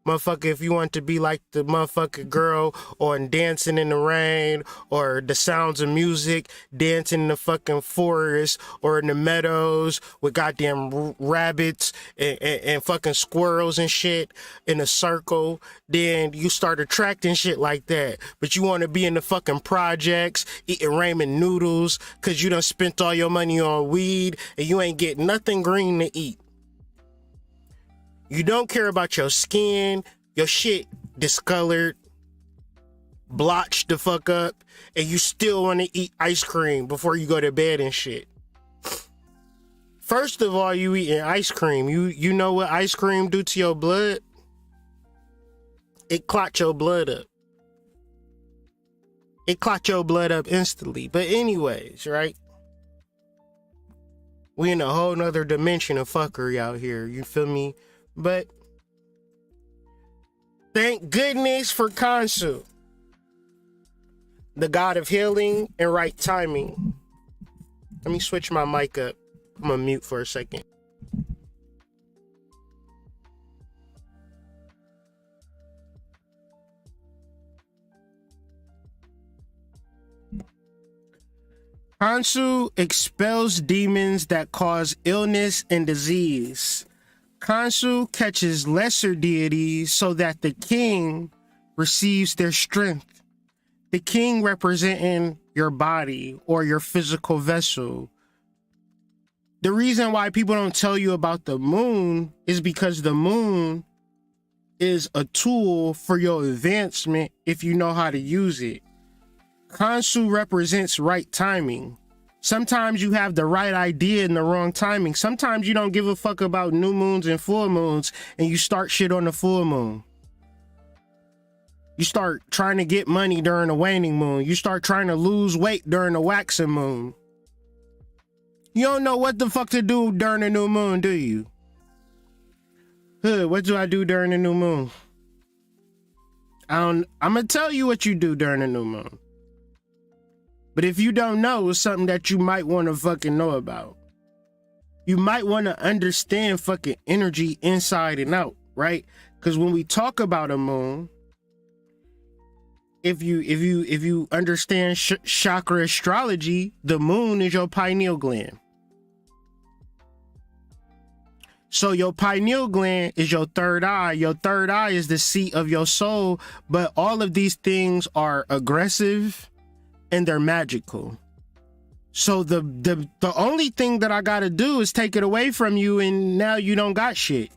Motherfucker, if you want to be like the motherfucking girl on Dancing in the Rain or The Sounds of Music, dancing in the fucking forest or in the meadows with goddamn rabbits and fucking squirrels and shit in a circle, then you start attracting shit like that. But you want to be in the fucking projects eating ramen noodles because you done spent all your money on weed and you ain't get nothing green to eat. You don't care about your skin, your shit discolored, blotched the fuck up, and you still want to eat ice cream before you go to bed and shit. First of all, you eating ice cream. You know what ice cream do to your blood? It clot your blood up. It clot your blood up instantly. But anyways, right? We in a whole nother dimension of fuckery out here. You feel me? But thank goodness for Khonsu, the god of healing and right timing. Let me switch my mic up. I'm gonna mute for a second. Khonsu expels demons that cause illness and disease. Khonsu catches lesser deities so that the king receives their strength. The king representing your body or your physical vessel. The reason why people don't tell you about the moon is because the moon is a tool for your advancement if you know how to use it. Khonsu represents right timing. Sometimes you have the right idea in the wrong timing. Sometimes you don't give a fuck about new moons and full moons and you start shit on the full moon. You start trying to get money during the waning moon. You start trying to lose weight during the waxing moon. You don't know what the fuck to do during the new moon, do you? Hood, what do I do during the new moon? I'm gonna tell you what you do during the new moon. But if you don't know, it's something that you might want to fucking know about. You might want to understand fucking energy inside and out, right? Because when we talk about a moon, if you understand chakra astrology, the moon is your pineal gland. So your pineal gland is your third eye. Your third eye is the seat of your soul. But all of these things are aggressive and they're magical. So the only thing that I gotta do is take it away from you, and now you don't got shit.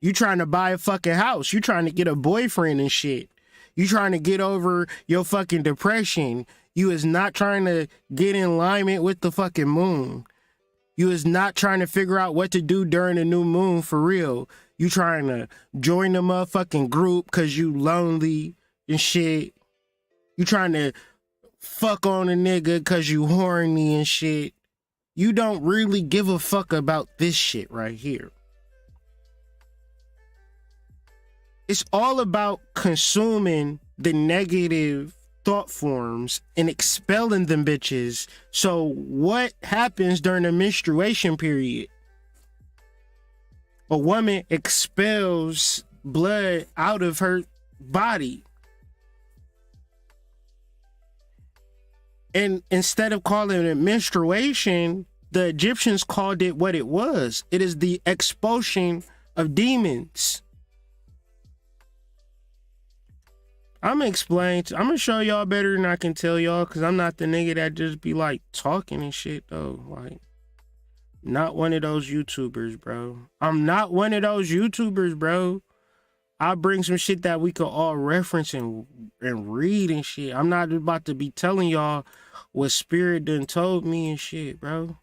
You trying to buy a fucking house. You trying to get a boyfriend and shit. You trying to get over your fucking depression. You is not trying to get in alignment with the fucking moon. You is not trying to figure out what to do during the new moon for real. You trying to join the motherfucking group because you lonely and shit. You trying to fuck on a nigga because you horny and shit. You don't really give a fuck about this shit right here. It's all about consuming the negative thought forms and expelling them bitches. So what happens during the menstruation period? A woman expels blood out of her body. And instead of calling it menstruation, the Egyptians called it what it was. It is the expulsion of demons. I'm gonna show y'all better than I can tell y'all, because I'm not the nigga that just be like talking and shit though. Like, not one of those YouTubers, bro. I'm not one of those YouTubers, bro. I'll bring some shit that we could all reference and read and shit. I'm not about to be telling y'all what Spirit done told me and shit, bro.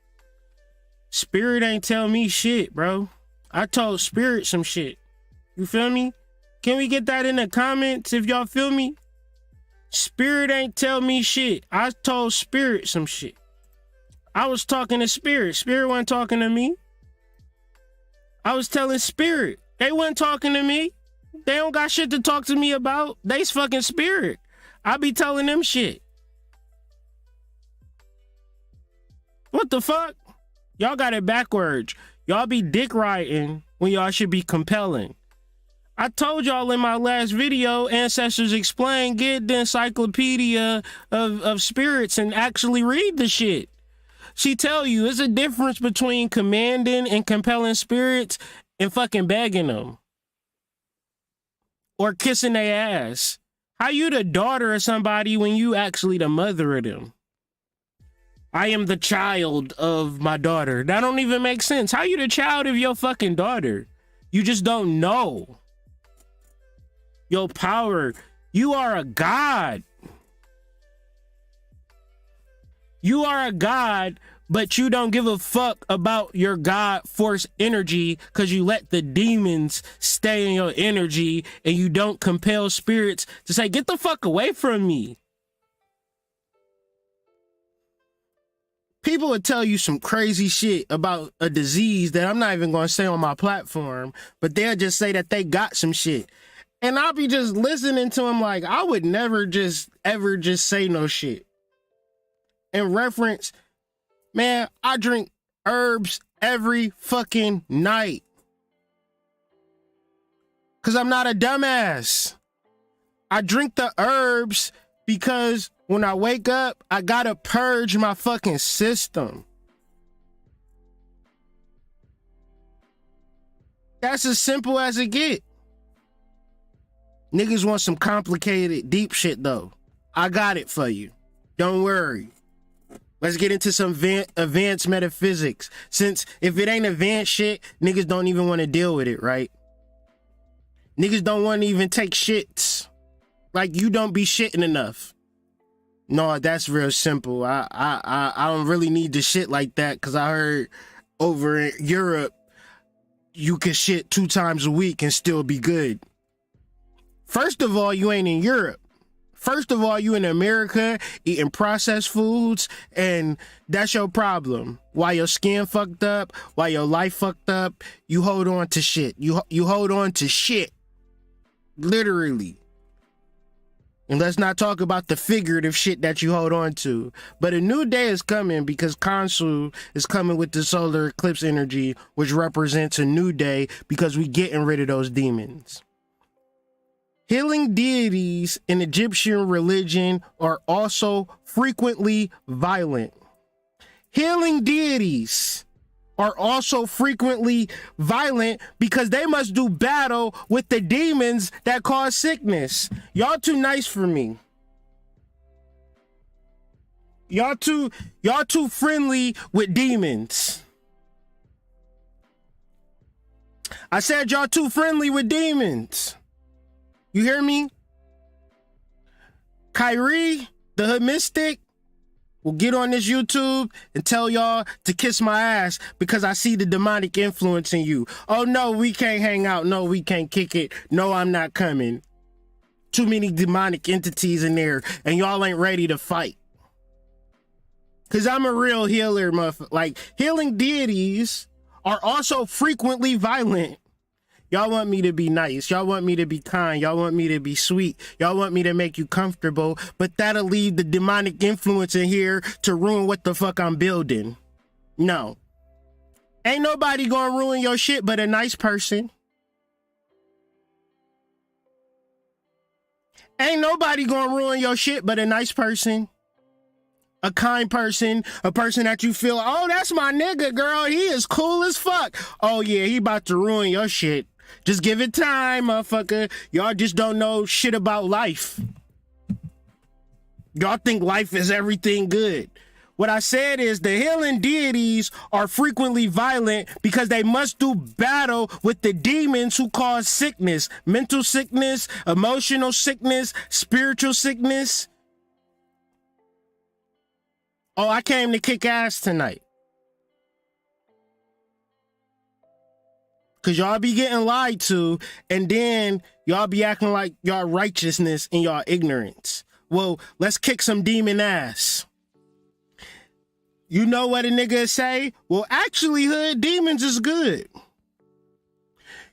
Spirit ain't tell me shit, bro. I told Spirit some shit. You feel me? Can we get that in the comments if y'all feel me? Spirit ain't tell me shit. I told Spirit some shit. I was talking to Spirit. Spirit wasn't talking to me. I was telling Spirit. They wasn't talking to me. They don't got shit to talk to me about. They's fucking Spirit. I be telling them shit. What the fuck? Y'all got it backwards. Y'all be dick riding when y'all should be compelling. I told y'all in my last video, Ancestors Explain, get the encyclopedia of spirits and actually read the shit. She tell you it's a difference between commanding and compelling spirits and fucking begging them. Or kissing their ass. How you the daughter of somebody when you actually the mother of them? I am the child of my daughter. That don't even make sense. How you the child of your fucking daughter? You just don't know. Your power. You are a god. You are a god, but you don't give a fuck about your god force energy because you let the demons stay in your energy and you don't compel spirits to say, get the fuck away from me. People would tell you some crazy shit about a disease that I'm not even going to say on my platform, but they'll just say that they got some shit. And I'll be just listening to them like, I would never ever say no shit. In reference, man, I drink herbs every fucking night. Because I'm not a dumbass. I drink the herbs because when I wake up, I gotta purge my fucking system. That's as simple as it get. Niggas want some complicated, deep shit though. I got it for you. Don't worry. Let's get into some advanced metaphysics. Since if it ain't advanced shit, niggas don't even want to deal with it, right? Niggas don't want to even take shits. Like, you don't be shitting enough. No, that's real simple. I don't really need to shit like that, because I heard over in Europe, you can shit 2 times a week and still be good. First of all, you ain't in Europe. First of all, you in America eating processed foods, and that's your problem. Why your skin fucked up, why your life fucked up, you hold on to shit. You hold on to shit. Literally. And let's not talk about the figurative shit that you hold on to. But a new day is coming because Khonsu is coming with the solar eclipse energy, which represents a new day because we getting rid of those demons. Healing deities in Egyptian religion are also frequently violent. Healing deities are also frequently violent because they must do battle with the demons that cause sickness. Y'all too nice for me. Y'all too friendly with demons. I said y'all too friendly with demons. You hear me? Kyrie, the hood mystic, will get on this YouTube and tell y'all to kiss my ass because I see the demonic influence in you. Oh no, we can't hang out. No, we can't kick it. No, I'm not coming. Too many demonic entities in there and y'all ain't ready to fight. Cause I'm a real healer, motherfucker. Like, healing deities are also frequently violent. Y'all want me to be nice. Y'all want me to be kind. Y'all want me to be sweet. Y'all want me to make you comfortable, but that'll leave the demonic influence in here to ruin what the fuck I'm building. No. Ain't nobody gonna ruin your shit but a nice person. Ain't nobody gonna ruin your shit but a nice person. A kind person, a person that you feel, oh, that's my nigga, girl. He is cool as fuck. Oh yeah, he about to ruin your shit. Just give it time, motherfucker. Y'all just don't know shit about life. Y'all think life is everything good. What I said is the healing deities are frequently violent because they must do battle with the demons who cause sickness, mental sickness, emotional sickness, spiritual sickness. Oh, I came to kick ass tonight. Cause y'all be getting lied to, and then y'all be acting like y'all righteousness and y'all ignorance. Well, let's kick some demon ass. You know what a nigga say? Well, actually, hood demons is good.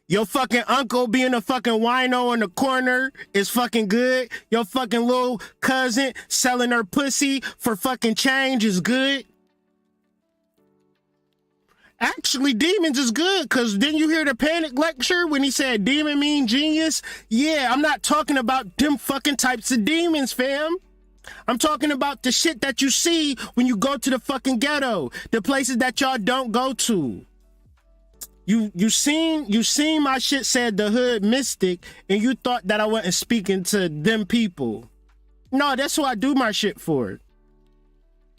Your fucking uncle being a fucking wino in the corner is fucking good. Your fucking little cousin selling her pussy for fucking change is good. Actually, demons is good, because didn't you hear the panic lecture when he said demon mean genius? Yeah, I'm not talking about them fucking types of demons, fam. I'm talking about the shit that you see when you go to the fucking ghetto, the places that y'all don't go to. You seen my shit said the hood mystic, and you thought that I wasn't speaking to them people. No, that's who I do my shit for.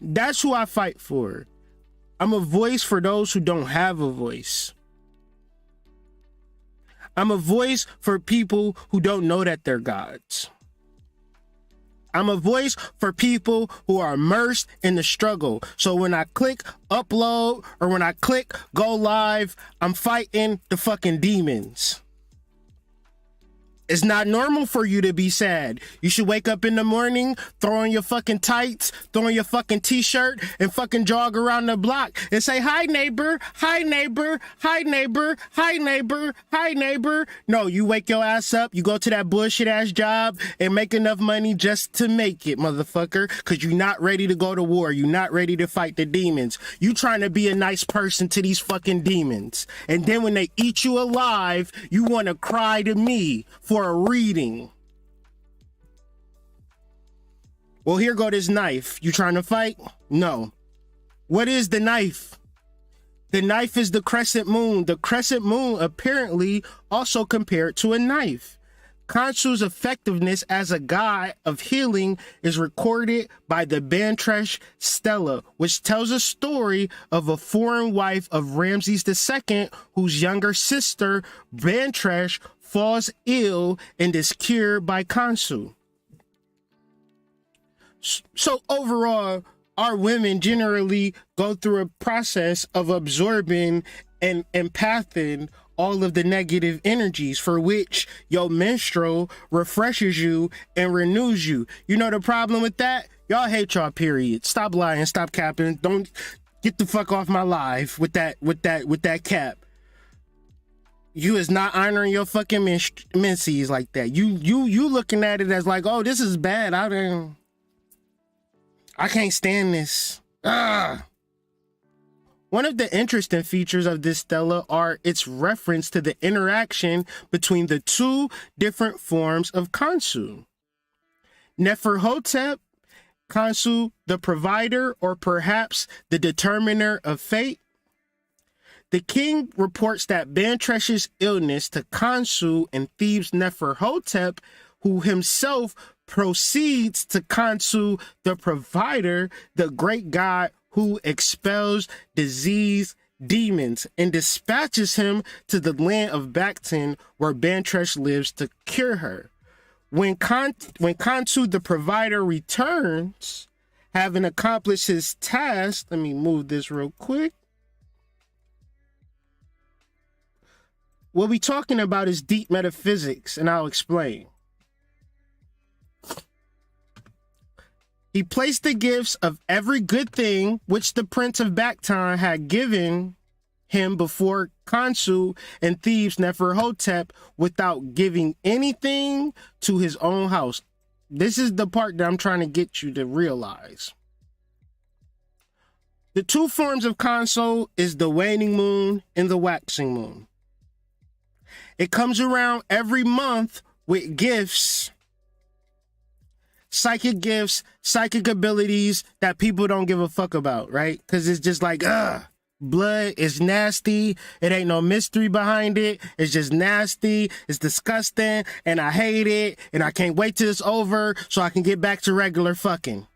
That's who I fight for. I'm a voice for those who don't have a voice. I'm a voice for people who don't know that they're gods. I'm a voice for people who are immersed in the struggle. So when I click upload or when I click go live, I'm fighting the fucking demons. It's not normal for you to be sad. You should wake up in the morning, throw on your fucking tights, throw on your fucking t-shirt, and fucking jog around the block and say, hi neighbor, hi neighbor, hi neighbor, hi neighbor, hi neighbor. No, you wake your ass up, you go to that bullshit ass job and make enough money just to make it, motherfucker, because you're not ready to go to war. You're not ready to fight the demons. You trying to be a nice person to these fucking demons. And then when they eat you alive, you want to cry to me for a reading. Well, here go this knife. You trying to fight? No. What is the knife? The knife is the crescent moon. The crescent moon apparently also compared to a knife. Khonsu's effectiveness as a god of healing is recorded by the Bantresh Stela, which tells a story of a foreign wife of Ramses II whose younger sister, Bantresh, falls ill and is cured by Khonsu. So overall, our women generally go through a process of absorbing and empathing all of the negative energies, for which your menstrual refreshes you and renews you. You know the problem with that? Y'all hate y'all period. Stop lying, stop capping. Don't get the fuck off my live with that cap. You is not honoring your fucking menses like that. You looking at it as like, oh, this is bad. I can't stand this. One of the interesting features of this stela are its reference to the interaction between the two different forms of Khonsu. Neferhotep, Khonsu the provider, or perhaps the determiner of fate. The king reports that Bantresh's illness to Khonsu and Thebes' Neferhotep, who himself proceeds to Khonsu the provider, the great god who expels disease, demons, and dispatches him to the land of Bactin where Bantresh lives to cure her. When Khonsu the provider returns, Having accomplished his task, let me move this real quick. What we're talking about is deep metaphysics, and I'll explain. He placed the gifts of every good thing which the Prince of Bacton had given him before Khonsu and Thebes Neferhotep without giving anything to his own house. This is the part that I'm trying to get you to realize. The two forms of Khonsu is the waning moon and the waxing moon. It comes around every month with gifts, psychic gifts, psychic abilities that people don't give a fuck about, right? Because it's just like, blood is nasty. It ain't no mystery behind it. It's just nasty. It's disgusting. And I hate it. And I can't wait till it's over so I can get back to regular fucking.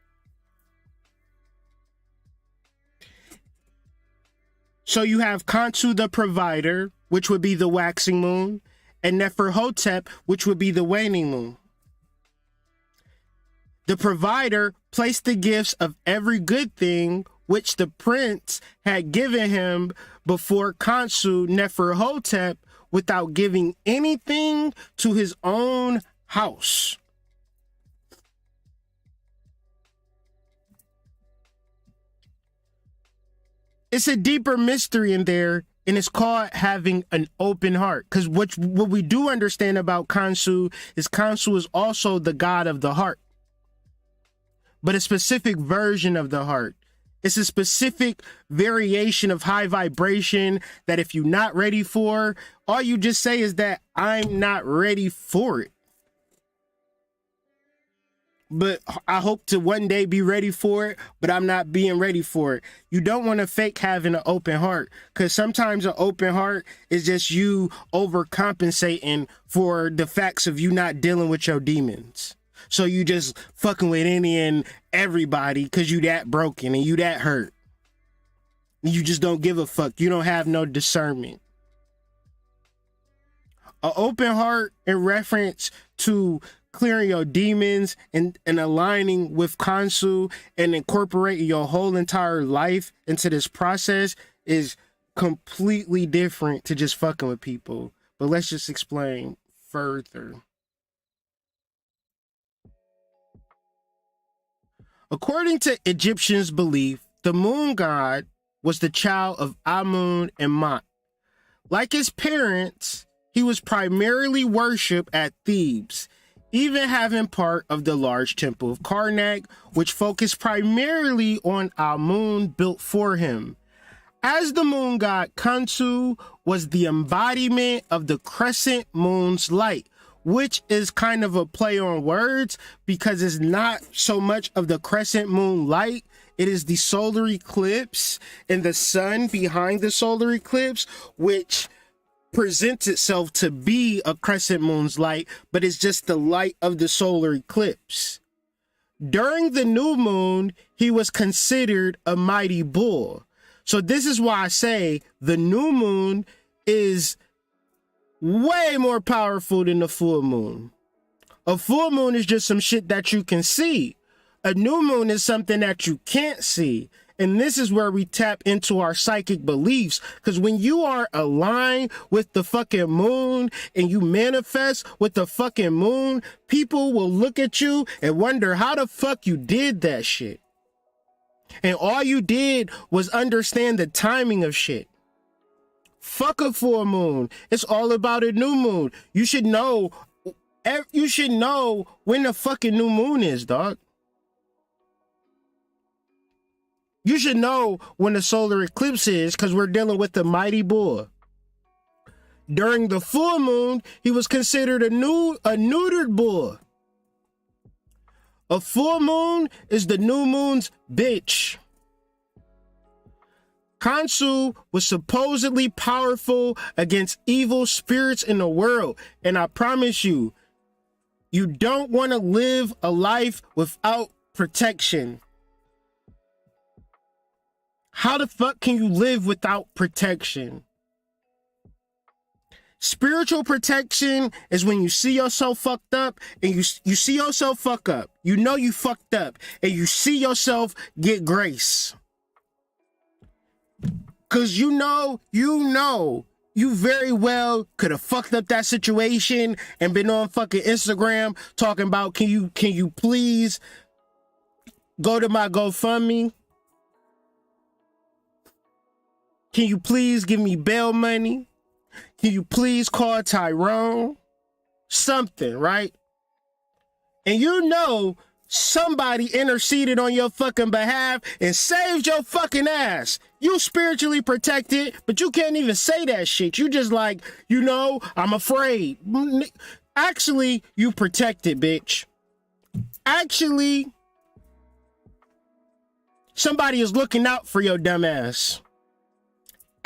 So you have Khonsu the provider, which would be the waxing moon, and Neferhotep, which would be the waning moon. The provider placed the gifts of every good thing which the prince had given him before Khonsu Neferhotep without giving anything to his own house. It's a deeper mystery in there, and it's called having an open heart. Because what we do understand about Khonsu is also the god of the heart, but a specific version of the heart. It's a specific variation of high vibration that if you're not ready for, all you just say is that I'm not ready for it. But I hope to one day be ready for it, but I'm not being ready for it. You don't want to fake having an open heart, because sometimes an open heart is just you overcompensating for the facts of you not dealing with your demons. So you just fucking with any and everybody because you that broken and you that hurt. You just don't give a fuck. You don't have no discernment. An open heart in reference to clearing your demons and aligning with Khonsu and incorporating your whole entire life into this process is completely different to just fucking with people. But let's just explain further. According to Egyptians' belief, the moon god was the child of Amun and Mot. Like his parents, he was primarily worshipped at Thebes, even having part of the large temple of Karnak, which focused primarily on Amun built for him. As the moon god, Khonsu was the embodiment of the crescent moon's light, which is kind of a play on words because it's not so much of the crescent moon light. It is the solar eclipse and the sun behind the solar eclipse, which presents itself to be a crescent moon's light, but it's just the light of the solar eclipse. During the new moon, he was considered a mighty bull. So this is why I say the new moon is way more powerful than the full moon. A full moon is just some shit that you can see. A new moon is something that you can't see. And this is where we tap into our psychic beliefs. Because when you are aligned with the fucking moon and you manifest with the fucking moon, people will look at you and wonder how the fuck you did that shit. And all you did was understand the timing of shit. Fuck a full moon. It's all about a new moon. You should know when the fucking new moon is, dog. You should know when the solar eclipse is because we're dealing with the mighty bull. During the full moon, he was considered a neutered bull. A full moon is the new moon's bitch. Khonsu was supposedly powerful against evil spirits in the world. And I promise you, you don't want to live a life without protection. How the fuck can you live without protection? Spiritual protection is when you see yourself fucked up and you see yourself fuck up. You know you fucked up and you see yourself get grace. Cause you know, you very well could have fucked up that situation and been on fucking Instagram talking about, can you please go to my GoFundMe? Can you please give me bail money? Can you please call Tyrone? Something, right? And you know somebody interceded on your fucking behalf and saved your fucking ass. You spiritually protected, but you can't even say that shit. You just like, you know, I'm afraid. Actually, you protected, bitch. Actually, somebody is looking out for your dumb ass.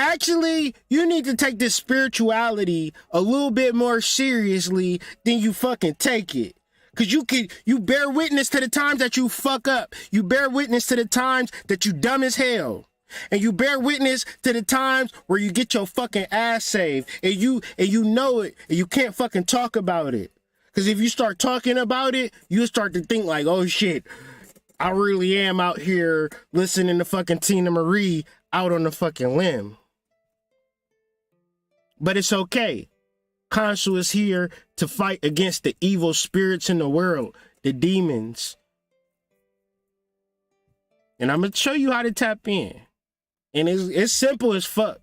Actually, you need to take this spirituality a little bit more seriously than you fucking take it. Cause you bear witness to the times that you fuck up. You bear witness to the times that you dumb as hell. And you bear witness to the times where you get your fucking ass saved. And you know it, and you can't fucking talk about it. Cause if you start talking about it, you start to think like, oh shit, I really am out here listening to fucking Tina Marie out on the fucking limb. But it's okay. Khonsu is here to fight against the evil spirits in the world, the demons. And I'm going to show you how to tap in. And it's simple as fuck.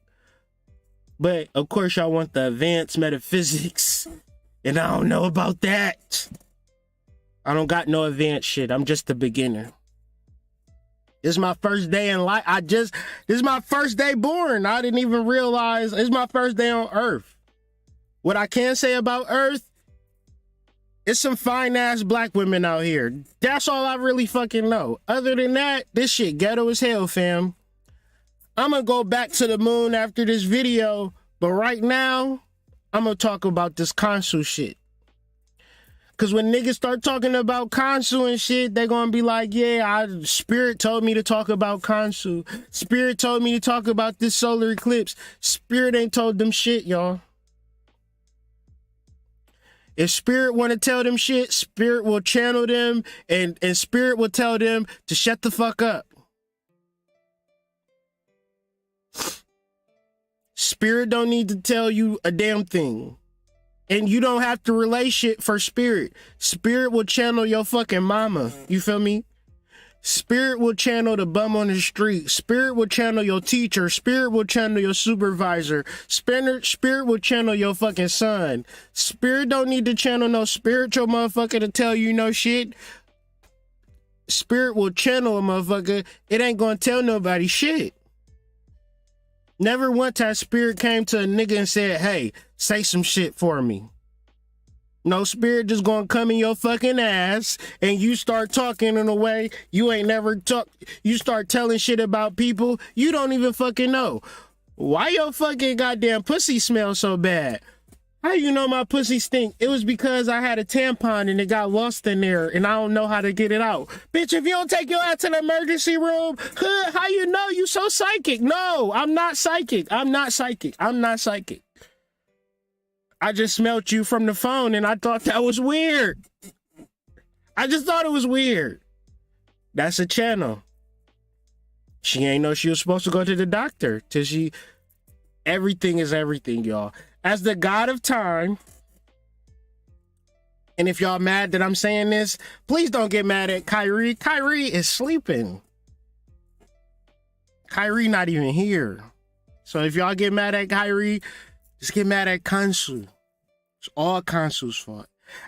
But, of course, y'all want the advanced metaphysics. And I don't know about that. I don't got no advanced shit. I'm just a beginner. This is my first day in life. This is my first day born. I didn't even realize it's my first day on Earth. What I can say about Earth, it's some fine ass black women out here. That's all I really fucking know. Other than that, this shit ghetto as hell, fam. I'm gonna go back to the moon after this video, but right now, I'm gonna talk about this Khonsu shit. Cause when niggas start talking about Khonsu and shit, they gonna be like, yeah, Spirit told me to talk about Khonsu. Spirit told me to talk about this solar eclipse. Spirit ain't told them shit, y'all. If Spirit want to tell them shit, Spirit will channel them and Spirit will tell them to shut the fuck up. Spirit don't need to tell you a damn thing. And you don't have to relay shit for Spirit. Spirit will channel your fucking mama. You feel me? Spirit will channel the bum on the street. Spirit will channel your teacher. Spirit will channel your supervisor. Spirit will channel your fucking son. Spirit don't need to channel no spiritual motherfucker to tell you no shit. Spirit will channel a motherfucker. It ain't gonna tell nobody shit. Never once has Spirit came to a nigga and said, hey, say some shit for me. No, Spirit just gonna come in your fucking ass and you start talking in a way you ain't never talked. You start telling shit about people you don't even fucking know. Why your fucking goddamn pussy smell so bad? How you know my pussy stink? It was because I had a tampon and it got lost in there and I don't know how to get it out. Bitch, if you don't take your ass to the emergency room, how you know you so psychic? No, I'm not psychic. I'm not psychic. I'm not psychic. I just smelt you from the phone and I thought that was weird. I just thought it was weird. That's a channel. She ain't know she was supposed to go to the doctor till everything is everything, y'all. As the God of time, and if y'all mad that I'm saying this, please don't get mad at Kyrie. Kyrie is sleeping. Kyrie not even here. So if y'all get mad at Kyrie, just get mad at Khonsu. It's all Khonsu's fault.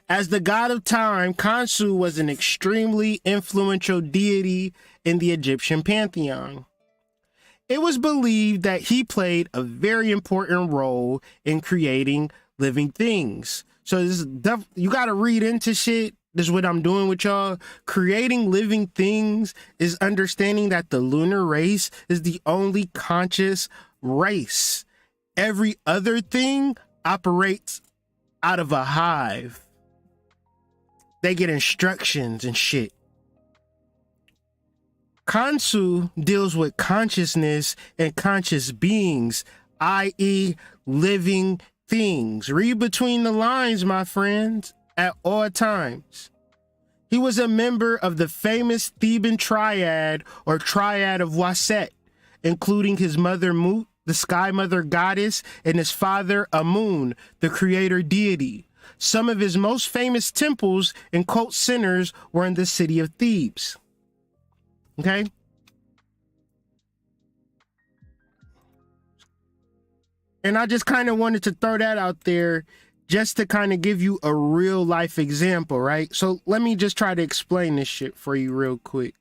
As the God of time, Khonsu was an extremely influential deity in the Egyptian pantheon. It was believed that he played a very important role in creating living things. So you got to read into shit. This is what I'm doing with y'all. Creating living things is understanding that the lunar race is the only conscious race. Every other thing operates out of a hive. They get instructions and shit. Khonsu deals with consciousness and conscious beings, i.e. living things. Read between the lines, my friends, at all times. He was a member of the famous Theban triad or triad of Waset, including his mother Mut, the sky mother goddess, and his father Amun, the creator deity. Some of his most famous temples and cult centers were in the city of Thebes. Okay? And I just kind of wanted to throw that out there just to kind of give you a real life example, right? So let me just try to explain this shit for you real quick.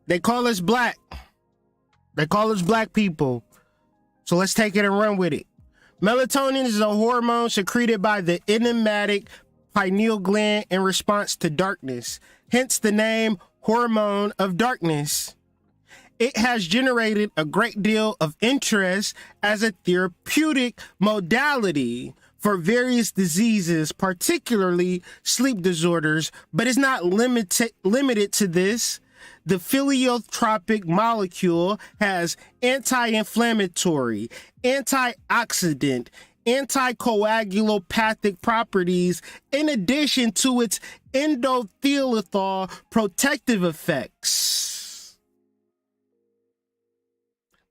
They call us black. They call us black people. So let's take it and run with it. Melatonin is a hormone secreted by the enigmatic pineal gland in response to darkness. Hence the name hormone of darkness. It has generated a great deal of interest as a therapeutic modality for various diseases, particularly sleep disorders, but it's not limited to this. The physiotropic molecule has anti-inflammatory, antioxidant, anticoagulopathic properties in addition to its endothelial protective effects.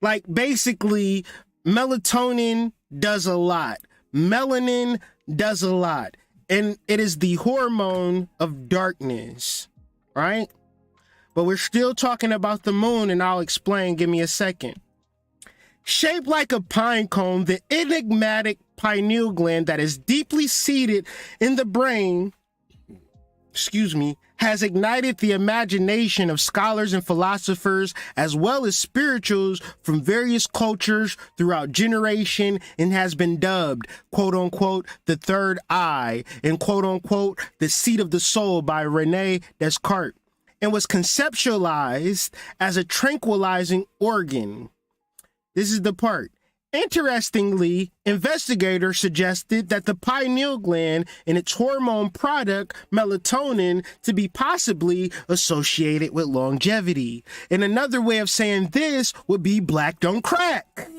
Like basically, melatonin does a lot. Melanin does a lot. And it is the hormone of darkness, right? But we're still talking about the moon, and I'll explain. Give me a second. Shaped like a pine cone, the enigmatic pineal gland that is deeply seated in the brain, has ignited the imagination of scholars and philosophers, as well as spirituals from various cultures throughout generation, and has been dubbed, quote unquote, the third eye, and quote unquote, the seat of the soul by Rene Descartes, and was conceptualized as a tranquilizing organ. This is the part. Interestingly, investigators suggested that the pineal gland and its hormone product, melatonin, to be possibly associated with longevity. And another way of saying this would be black don't crack.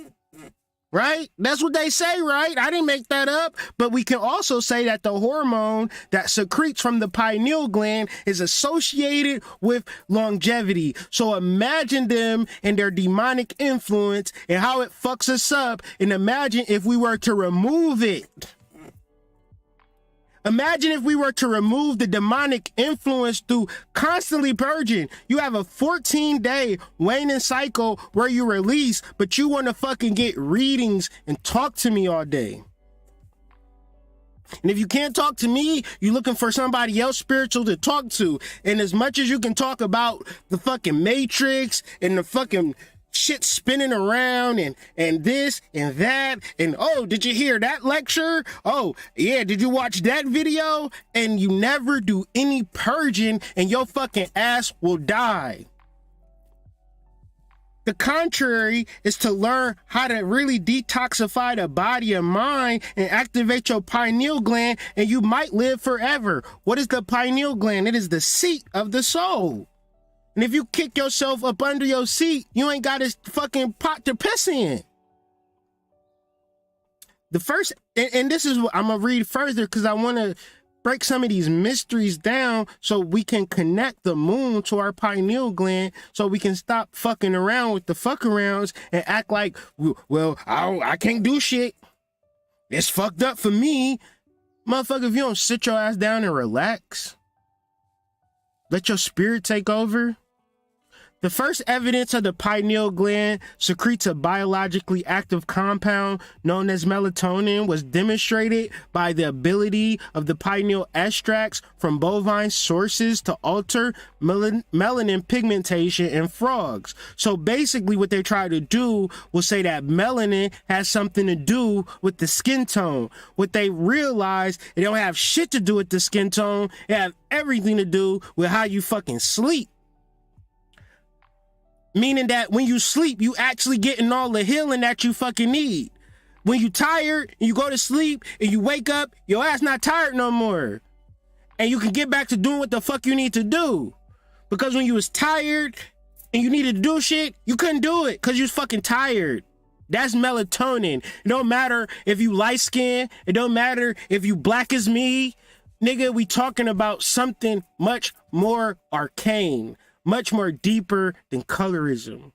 Right? That's what they say, right? I didn't make that up. But we can also say that the hormone that secretes from the pineal gland is associated with longevity. So imagine them and their demonic influence and how it fucks us up. And imagine if we were to remove it. Imagine if we were to remove the demonic influence through constantly purging. You have a 14-day waning cycle where you release, but you want to fucking get readings and talk to me all day. And if you can't talk to me, you're looking for somebody else spiritual to talk to. And as much as you can talk about the fucking Matrix and the fucking shit spinning around and this and that and oh, did you hear that lecture? Oh yeah, did you watch that video? And you never do any purging and your fucking ass will die. The contrary is to learn how to really detoxify the body and mind and activate your pineal gland, and you might live forever. What is the pineal gland? It is the seat of the soul. And if you kick yourself up under your seat, you ain't got a fucking pot to piss in. The first, and this is what I'm going to read further because I want to break some of these mysteries down so we can connect the moon to our pineal gland so we can stop fucking around with the fuck arounds and act like, well, I can't do shit. It's fucked up for me. Motherfucker, if you don't sit your ass down and relax, let your spirit take over. The first evidence of the pineal gland secretes a biologically active compound known as melatonin was demonstrated by the ability of the pineal extracts from bovine sources to alter melanin pigmentation in frogs. So basically what they try to do was say that melanin has something to do with the skin tone. What they realize, it don't have shit to do with the skin tone. It have everything to do with how you fucking sleep. Meaning that when you sleep, you actually getting all the healing that you fucking need. When you tired and you go to sleep and you wake up, your ass not tired no more. And you can get back to doing what the fuck you need to do. Because when you was tired and you needed to do shit, you couldn't do it because you was fucking tired. That's melatonin. It don't matter if you light skin. It don't matter if you black as me. Nigga, we talking about something much more arcane, much more deeper than colorism.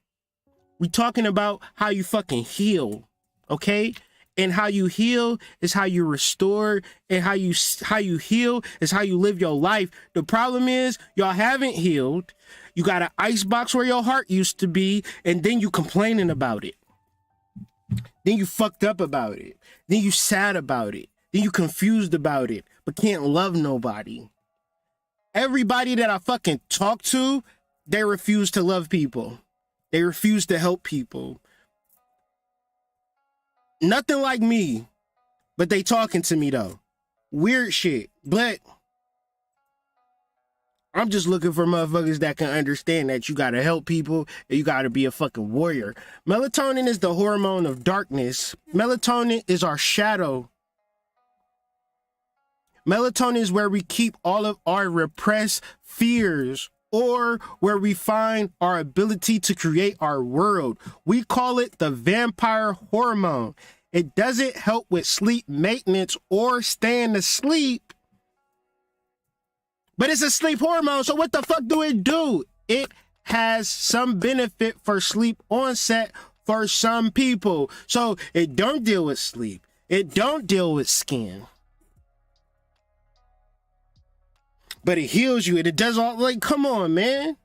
We talking about how you fucking heal, okay? And how you heal is how you restore, and how you heal is how you live your life. The problem is y'all haven't healed. You got an ice box where your heart used to be, and then you complaining about it. Then you fucked up about it. Then you sad about it. Then you confused about it, but can't love nobody. Everybody that I fucking talk to, they refuse to love people. They refuse to help people. Nothing like me, but they talking to me though. Weird shit, but I'm just looking for motherfuckers that can understand that you gotta help people and you gotta be a fucking warrior. Melatonin is the hormone of darkness. Melatonin is our shadow. Melatonin is where we keep all of our repressed fears, or where we find our ability to create our world. We call it the vampire hormone. It doesn't help with sleep maintenance or staying asleep, but it's a sleep hormone. So what the fuck do it do? It has some benefit for sleep onset for some people. So it don't deal with sleep. It don't deal with skin. But it heals you and it does all, like, come on, man.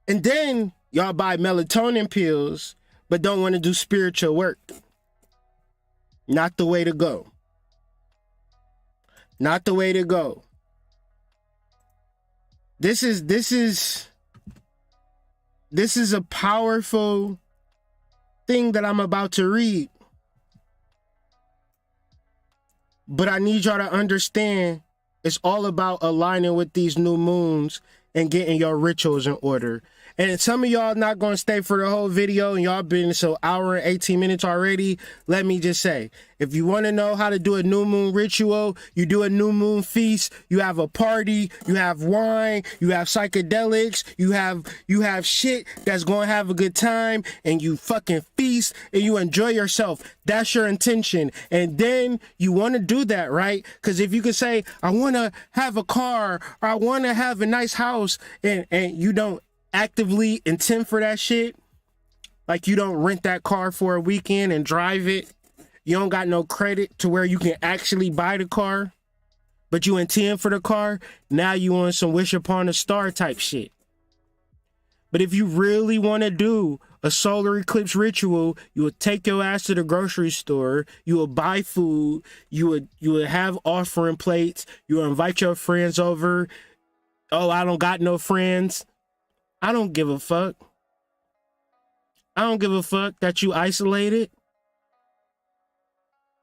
And then y'all buy melatonin pills, but don't want to do spiritual work. Not the way to go. Not the way to go. This is a powerful thing that I'm about to read. But I need y'all to understand it's all about aligning with these new moons and getting your rituals in order. And some of y'all not going to stay for the whole video, and y'all been so hour and 18 minutes already. Let me just say, if you want to know how to do a new moon ritual, you do a new moon feast, you have a party, you have wine, you have psychedelics, you have shit that's going to have a good time, and you fucking feast and you enjoy yourself. That's your intention. And then you want to do that, right? Because if you could say, I want to have a car, or I want to have a nice house, and you don't actively intend for that shit, like you don't rent that car for a weekend and drive it, you don't got no credit to where you can actually buy the car, but you intend for the car, now you on some wish upon a star type shit. But if you really want to do a solar eclipse ritual, you would take your ass to the grocery store, you would buy food, you would have offering plates, you would invite your friends over. Oh, I don't got no friends. I don't give a fuck. I don't give a fuck that you isolated.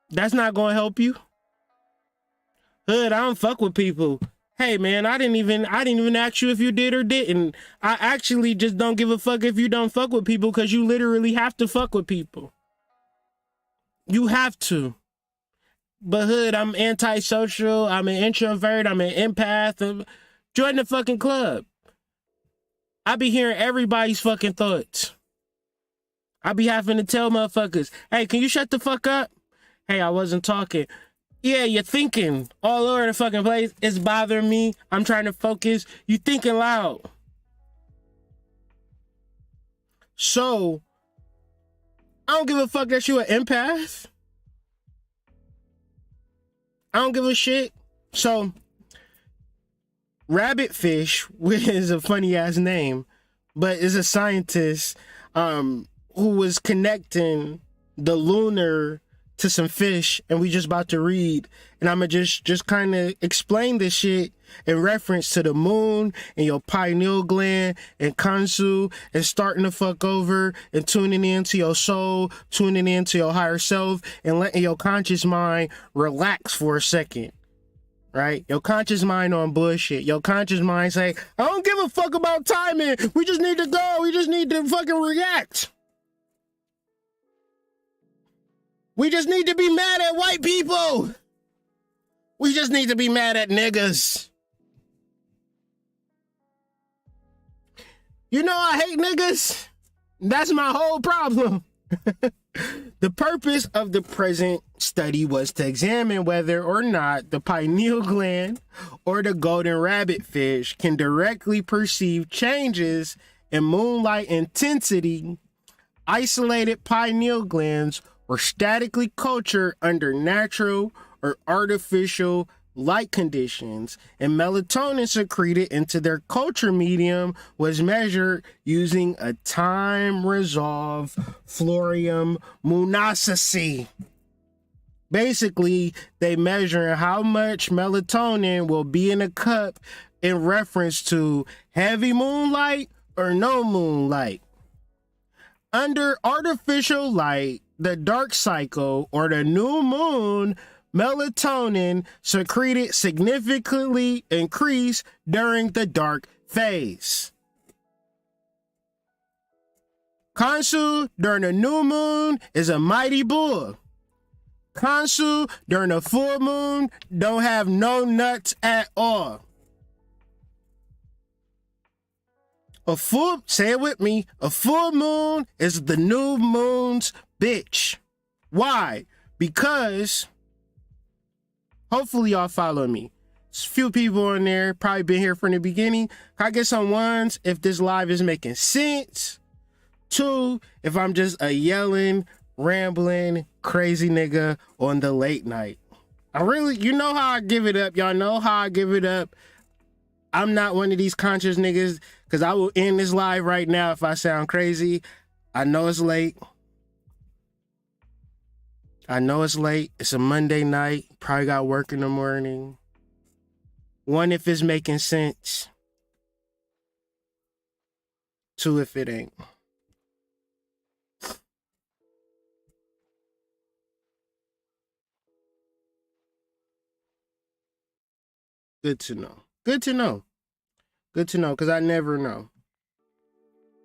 That's not gonna help you. Hood, I don't fuck with people. Hey man, I didn't even ask you if you did or didn't. I actually just don't give a fuck if you don't fuck with people, because you literally have to fuck with people. You have to. But hood, I'm antisocial, I'm an introvert, I'm an empath. Join the fucking club. I be hearing everybody's fucking thoughts. I be having to tell motherfuckers, hey, can you shut the fuck up? Hey, I wasn't talking. Yeah, you're thinking all over the fucking place. It's bothering me. I'm trying to focus. You thinking loud. So, I don't give a fuck that you an empath. I don't give a shit. So, Rabbitfish, which is a funny ass name, but is a scientist who was connecting the lunar to some fish, and we just about to read, and I'm gonna just kind of explain this shit in reference to the moon and your pineal gland and Khonsu, and starting to fuck over and tuning into your soul, tuning into your higher self, and letting your conscious mind relax for a second. right? Your conscious mind on bullshit. Your conscious mind say, I don't give a fuck about timing. We just need to go. We just need to fucking react. We just need to be mad at white people. We just need to be mad at niggas. You know I hate niggas. That's my whole problem. The purpose of the present study was to examine whether or not the pineal gland or the golden rabbit fish can directly perceive changes in moonlight intensity. Isolated pineal glands were statically cultured under natural or artificial light conditions, and melatonin secreted into their culture medium was measured using a time-resolved fluorium monocyte. Basically, they measure how much melatonin will be in a cup in reference to heavy moonlight or no moonlight. Under artificial light, the dark cycle or the new moon, melatonin secreted significantly increased during the dark phase. Khonsu during the new moon is a mighty bull. Khonsu during the full moon don't have no nuts at all. Say it with me, a full moon is the new moon's bitch. Why? Because, hopefully y'all follow me. There's a few people in there, probably been here from the beginning. Can I get some ones if this live is making sense? 2, if I'm just a yelling, rambling, crazy nigga on the late night. You know how I give it up. Y'all know how I give it up. I'm not one of these conscious niggas, because I will end this live right now if I sound crazy. I know it's late. It's a Monday night. Probably got work in the morning. 1, if it's making sense. 2, if it ain't. Good to know. Good to know. Good to know, because I never know.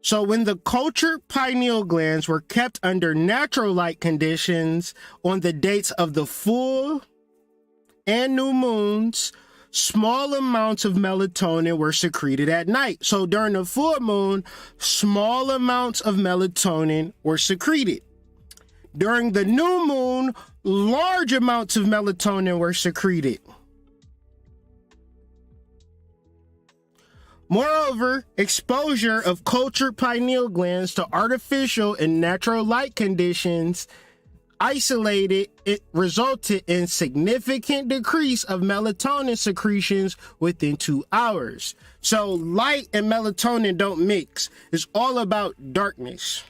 So when the cultured pineal glands were kept under natural light conditions on the dates of the full and new moons, small amounts of melatonin were secreted at night. So during the full moon, small amounts of melatonin were secreted. During the new moon, large amounts of melatonin were secreted. Moreover, exposure of cultured pineal glands to artificial and natural light conditions it resulted in significant decrease of melatonin secretions within 2 hours. So light and melatonin don't mix. It's all about darkness.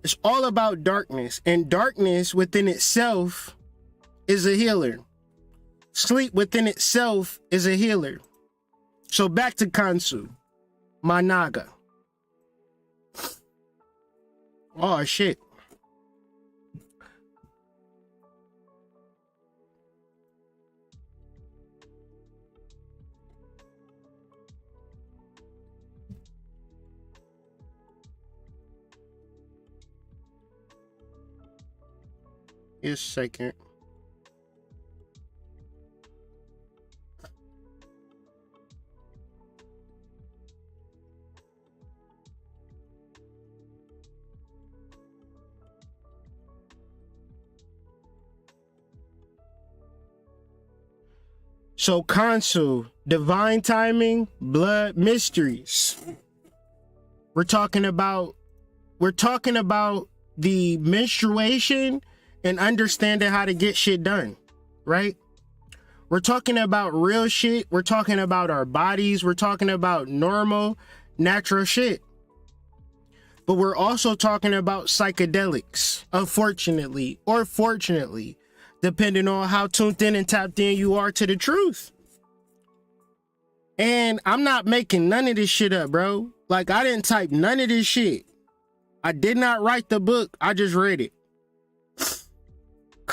It's all about darkness, and darkness within itself is a healer. Sleep within itself is a healer. So back to Khonsu, my naga. Oh shit. Just a second. So Khonsu, divine timing, blood mysteries. We're talking about the menstruation and understanding how to get shit done, right? We're talking about real shit. We're talking about our bodies. We're talking about normal, natural shit. But we're also talking about psychedelics, unfortunately, or fortunately, depending on how tuned in and tapped in you are to the truth. And I'm not making none of this shit up, bro. Like, I didn't type none of this shit. I did not write the book. I just read it.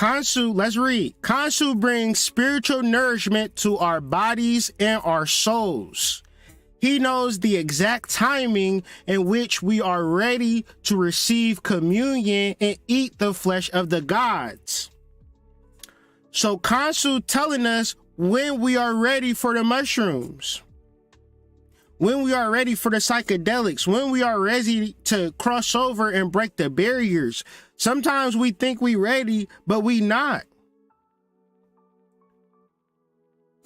Khonsu, let's read. Khonsu brings spiritual nourishment to our bodies and our souls. He knows the exact timing in which we are ready to receive communion and eat the flesh of the gods. So Khonsu telling us when we are ready for the mushrooms, when we are ready for the psychedelics, when we are ready to cross over and break the barriers. Sometimes we think we ready, but we not.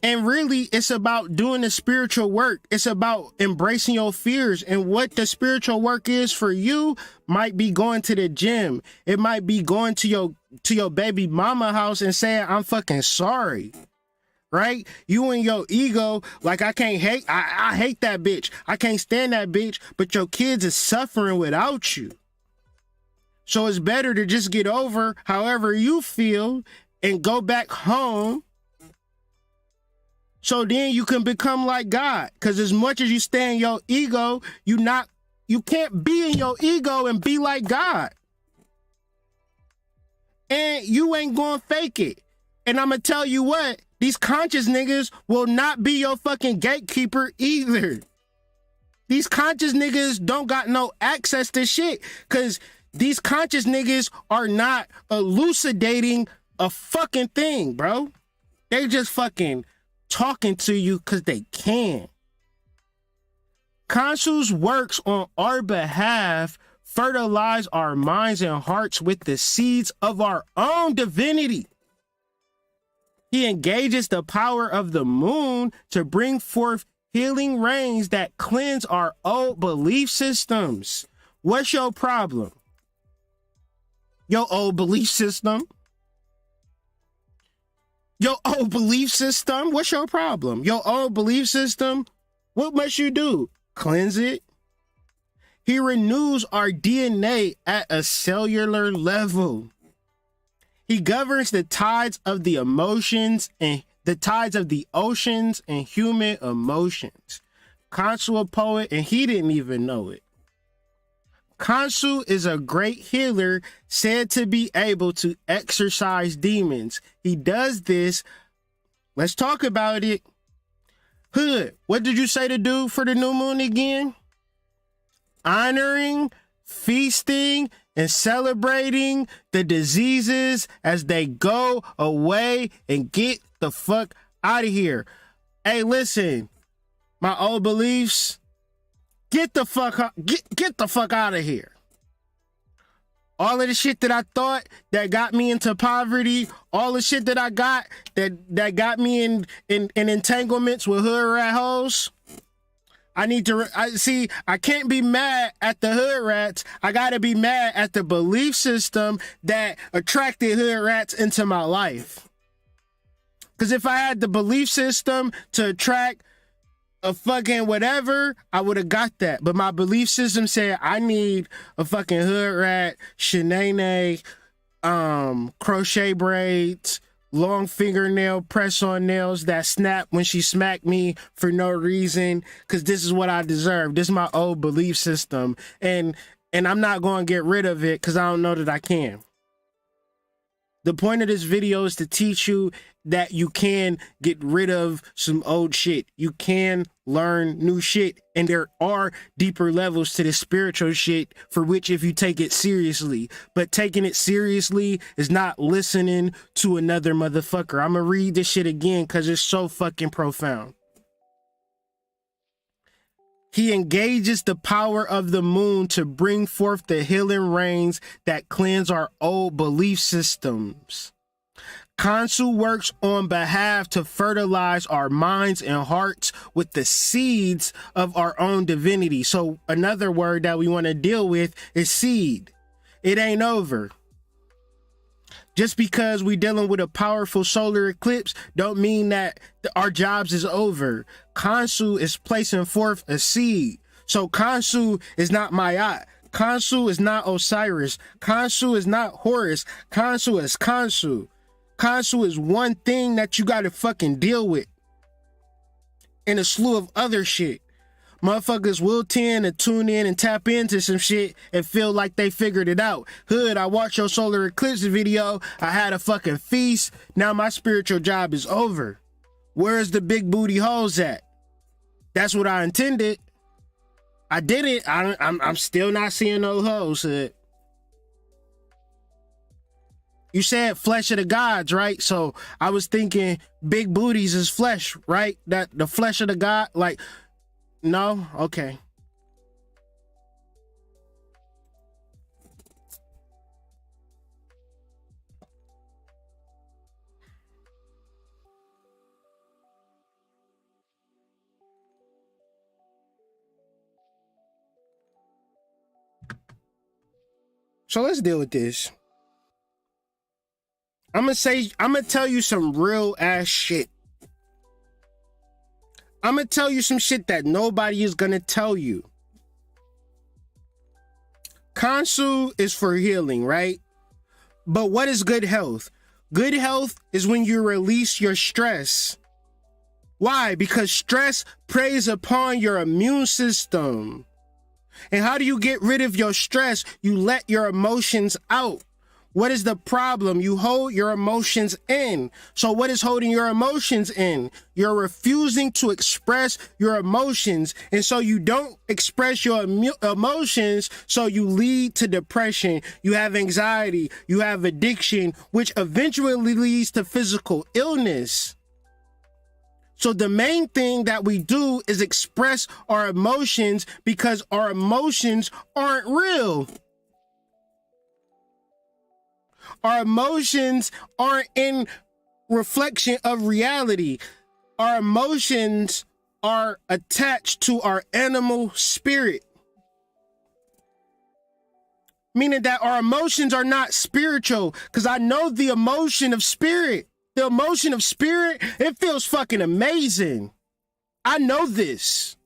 And really, it's about doing the spiritual work. It's about embracing your fears. And what the spiritual work is for you might be going to the gym. It might be going to your baby mama house and saying, I'm fucking sorry. Right? You and your ego, like I hate that bitch. I can't stand that bitch, but your kids is suffering without you. So it's better to just get over however you feel and go back home. So then you can become like God. Because as much as you stay in your ego, you can't be in your ego and be like God. And you ain't gonna fake it. And I'm gonna tell you what, these conscious niggas will not be your fucking gatekeeper either. These conscious niggas don't got no access to shit. Because these conscious niggas are not elucidating a fucking thing, bro. They just fucking talking to you because they can. Khonsu's works on our behalf fertilize our minds and hearts with the seeds of our own divinity. He engages the power of the moon to bring forth healing rains that cleanse our old belief systems. What's your problem? Your old belief system? Your old belief system? What's your problem? Your old belief system? What must you do? Cleanse it? He renews our DNA at a cellular level. He governs the tides of the emotions and the tides of the oceans and human emotions. Khonsu a poet, and he didn't even know it. Khonsu is a great healer said to be able to exorcise demons. He does this. Let's talk about it. Hood, what did you say to do for the new moon again? Honoring, feasting, and celebrating the diseases as they go away and get the fuck out of here. Hey, listen, my old beliefs, get the fuck out of here. All of the shit that I thought that got me into poverty, all the shit that I got that got me in entanglements with hood rat hoes. I can't be mad at the hood rats. I gotta be mad at the belief system that attracted hood rats into my life. Because if I had the belief system to attract a fucking whatever, I would have got that. But my belief system said I need a fucking hood rat, shenane, crochet braids, long fingernail press-on nails that snap when she smacked me for no reason, because this is what I deserve. This is my old belief system, and I'm not going to get rid of it because I don't know that I can. The point of this video is to teach you that you can get rid of some old shit. You can learn new shit, and there are deeper levels to this spiritual shit for which if you take it seriously. But taking it seriously is not listening to another motherfucker. I'm gonna read this shit again because it's so fucking profound. He engages the power of the moon to bring forth the healing rains that cleanse our old belief systems. Khonsu works on behalf to fertilize our minds and hearts with the seeds of our own divinity. So another word that we want to deal with is seed. It ain't over. Just because we dealing with a powerful solar eclipse don't mean that our jobs is over. Khonsu is placing forth a seed. So Khonsu is not Ma'at. Khonsu is not Osiris. Khonsu is not Horus. Khonsu is Khonsu. Khonsu is one thing that you gotta fucking deal with. And a slew of other shit. Motherfuckers will tend to tune in and tap into some shit and feel like they figured it out. Hood, I watched your solar eclipse video. I had a fucking feast. Now my spiritual job is over. Where's the big booty hoes at? That's what I intended. I did it. I'm still not seeing no hoes. Hood. You said flesh of the gods, right? So I was thinking big booties is flesh, right? That the flesh of the god, like, no? Okay. So let's deal with this. I'm gonna tell you some real ass shit. I'm gonna tell you some shit that nobody is gonna tell you. Khonsu is for healing, right? But what is good health? Good health is when you release your stress. Why? Because stress preys upon your immune system. And how do you get rid of your stress? You let your emotions out. What is the problem? You hold your emotions in. So what is holding your emotions in? You're refusing to express your emotions. And so you don't express your emotions. So you lead to depression. You have anxiety. You have addiction, which eventually leads to physical illness. So the main thing that we do is express our emotions because our emotions aren't real. Our emotions aren't in reflection of reality. Our emotions are attached to our animal spirit. Meaning that our emotions are not spiritual, because I know the emotion of spirit. The emotion of spirit, it feels fucking amazing. I know this.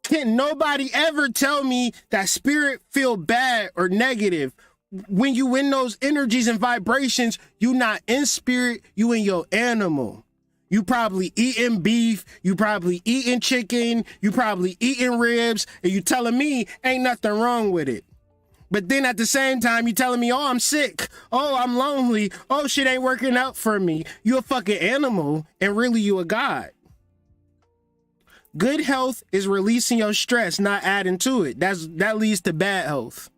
Can nobody ever tell me that spirit feel bad or negative? When you in those energies and vibrations, you not in spirit, you in your animal. You probably eating beef, you probably eating chicken, you probably eating ribs, and you telling me ain't nothing wrong with it. But then at the same time, you telling me, oh, I'm sick. Oh, I'm lonely. Oh, shit ain't working out for me. You a fucking animal, and really you a god. Good health is releasing your stress, not adding to it. That leads to bad health.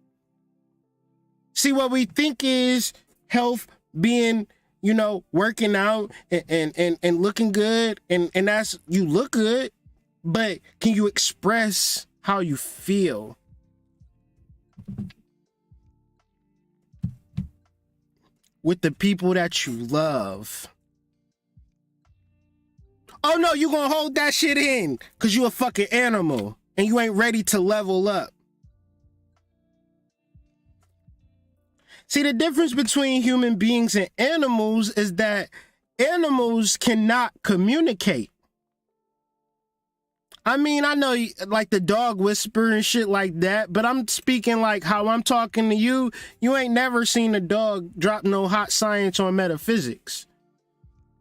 See, what we think is health being, you know, working out and looking good, and that's, you look good, but can you express how you feel? With the people that you love. Oh no, you gonna hold that shit in because you a fucking animal and you ain't ready to level up. See, the difference between human beings and animals is that animals cannot communicate. I mean, I know like the dog whisper and shit like that, but I'm speaking like how I'm talking to you. You ain't never seen a dog drop no hot science on metaphysics.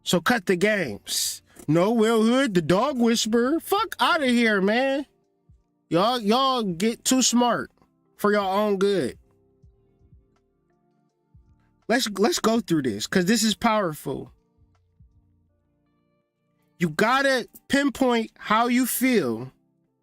So cut the games. No, Will Hood, the dog whisperer. Fuck out of here, man. Y'all get too smart for your own good. Let's go through this because this is powerful. You gotta pinpoint how you feel.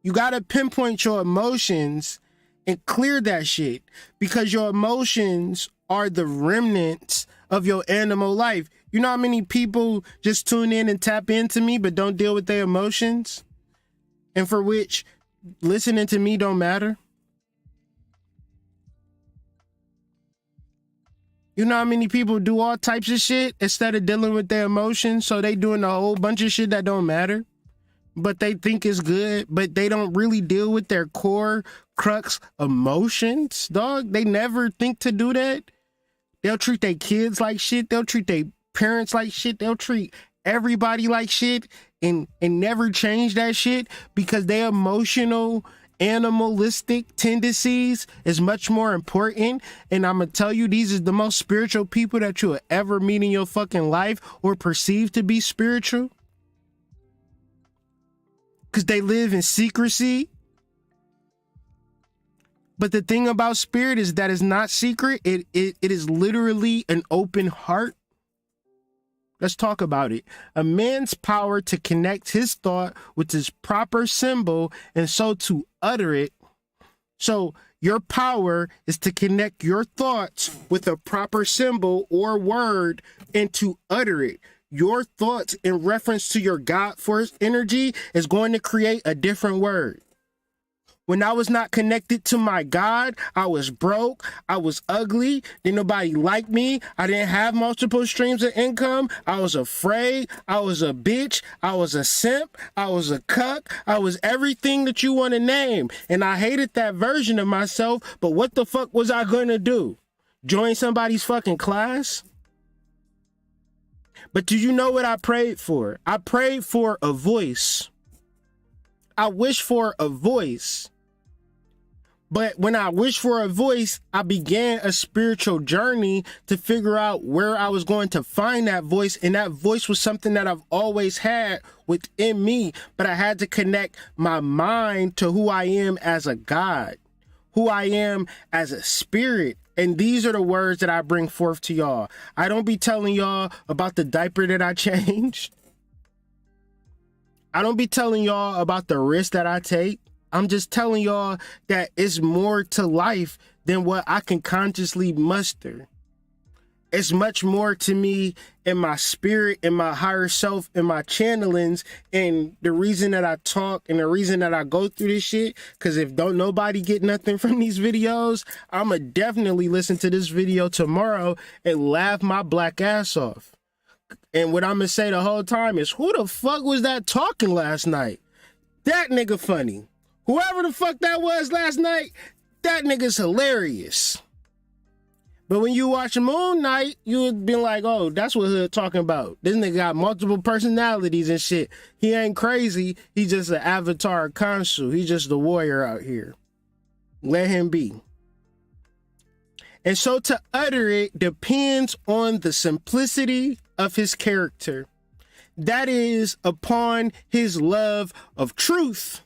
You gotta pinpoint your emotions and clear that shit, because your emotions are the remnants of your animal life. You know how many people just tune in and tap into me but don't deal with their emotions, and for which listening to me don't matter? You know how many people do all types of shit instead of dealing with their emotions? So they doing a whole bunch of shit that don't matter, but they think it's good, but they don't really deal with their core crux emotions, dog. They never think to do that. They'll treat their kids like shit. They'll treat their parents like shit. They'll treat everybody like shit and never change that shit because their emotional animalistic tendencies is much more important. And I'm gonna tell you, these is the most spiritual people that you'll ever meet in your fucking life or perceive to be spiritual. because they live in secrecy. But the thing about spirit is that it's not secret. It is literally an open heart. Let's talk about it. A man's power to connect his thought with his proper symbol and so to utter it. So your power is to connect your thoughts with a proper symbol or word and to utter it. Your thoughts in reference to your God force energy is going to create a different word. When I was not connected to my God, I was broke, I was ugly, didn't nobody like me, I didn't have multiple streams of income, I was afraid, I was a bitch, I was a simp, I was a cuck, I was everything that you want to name. And I hated that version of myself, but what the fuck was I gonna do? Join somebody's fucking class? But do you know what I prayed for? I prayed for a voice. I wished for a voice. But when I wished for a voice, I began a spiritual journey to figure out where I was going to find that voice. And that voice was something that I've always had within me. But I had to connect my mind to who I am as a God, who I am as a spirit. And these are the words that I bring forth to y'all. I don't be telling y'all about the diaper that I changed. I don't be telling y'all about the risk that I take. I'm just telling y'all that it's more to life than what I can consciously muster. It's much more to me in my spirit, in my higher self, in my channelings, and the reason that I talk and the reason that I go through this shit, because if don't nobody get nothing from these videos, I'ma definitely listen to this video tomorrow and laugh my black ass off. And what I'm gonna say the whole time is, who the fuck was that talking last night? That nigga funny. Whoever the fuck that was last night, that nigga's hilarious. But when you watch Moon Knight, you would be like, oh, that's what Hood talking about. This nigga got multiple personalities and shit. He ain't crazy. He's just an avatar of Khonsu. He's just the warrior out here. Let him be. And so to utter it depends on the simplicity of his character. That is upon his love of truth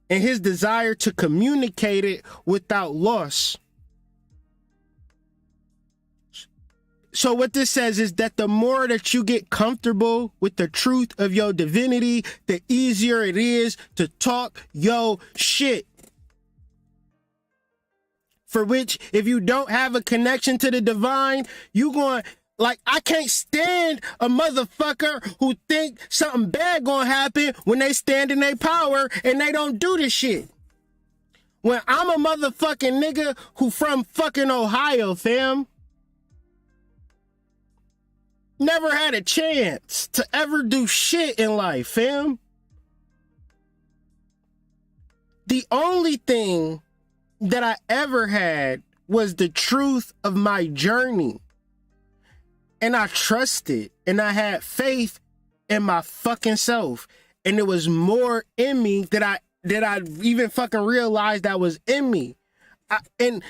and his desire to communicate it without loss. So what this says is that the more that you get comfortable with the truth of your divinity, the easier it is to talk yo shit. For which, if you don't have a connection to the divine, you going, like, I can't stand a motherfucker who think something bad gonna happen when they stand in their power and they don't do this shit. When I'm a motherfucking nigga who from fucking Ohio, fam. Never had a chance to ever do shit in life, fam. The only thing that I ever had was the truth of my journey. And I trusted and I had faith in my fucking self. And there was more in me that I even fucking realized that was in me. And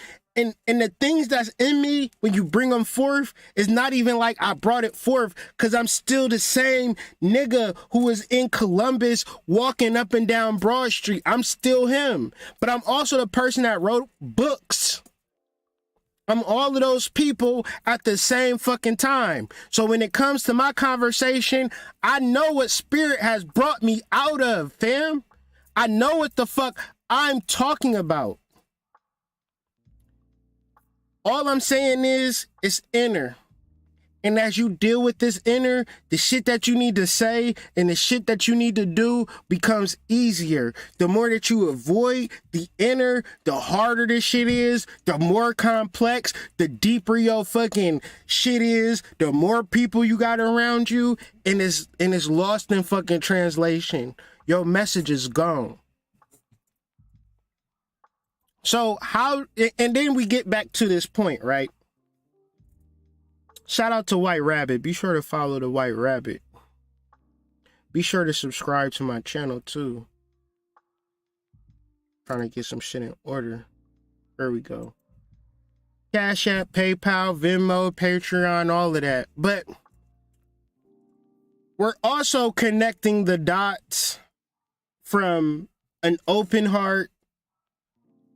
the things that's in me, when you bring them forth, is not even like I brought it forth, because I'm still the same nigga who was in Columbus walking up and down Broad Street. I'm still him. But I'm also the person that wrote books. I'm all of those people at the same fucking time. So when it comes to my conversation, I know what spirit has brought me out of, fam. I know what the fuck I'm talking about. All I'm saying is, it's inner. And as you deal with this inner, the shit that you need to say and the shit that you need to do becomes easier. The more that you avoid the inner, the harder this shit is, the more complex, the deeper your fucking shit is, the more people you got around you, and it's lost in fucking translation. Your message is gone. So how, and then we get back to this point, right? Shout out to White Rabbit. Be sure to follow the White Rabbit. Be sure to subscribe to my channel too. Trying to get some shit in order. There we go. Cash App, PayPal, Venmo, Patreon, all of that. But we're also connecting the dots from an open heart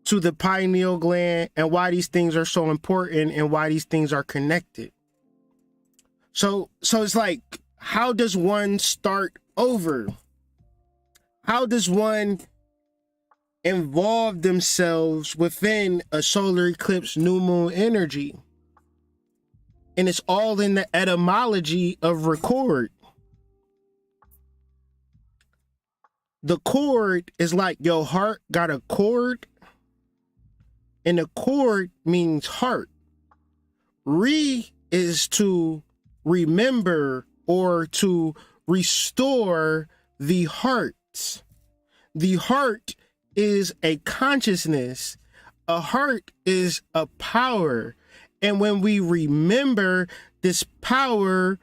to the pineal gland, and why these things are so important and why these things are connected. So it's like, how does one start over? How does one involve themselves within a solar eclipse, new moon energy? And it's all in the etymology of record. The chord is like your heart got a chord, and a chord means heart. Is to remember or to restore the heart. The heart is a consciousness. A heart is a power. And when we remember this power,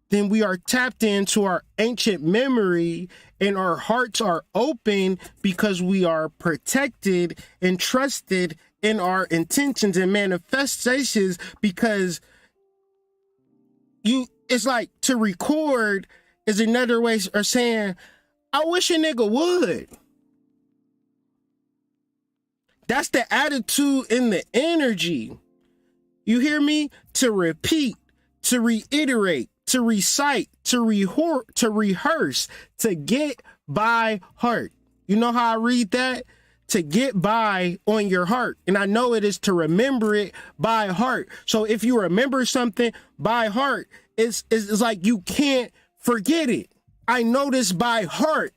then we are tapped into our ancient memory, and our hearts are open because we are protected and trusted in our intentions and manifestations, because it's like, to record is another way of saying, I wish a nigga would. That's the attitude and the energy. You hear me? To repeat, to reiterate, to recite, to rehearse, to get by heart. You know how I read that? To get by on your heart. And I know it is to remember it by heart. So if you remember something by heart, it's like you can't forget it. I know this by heart.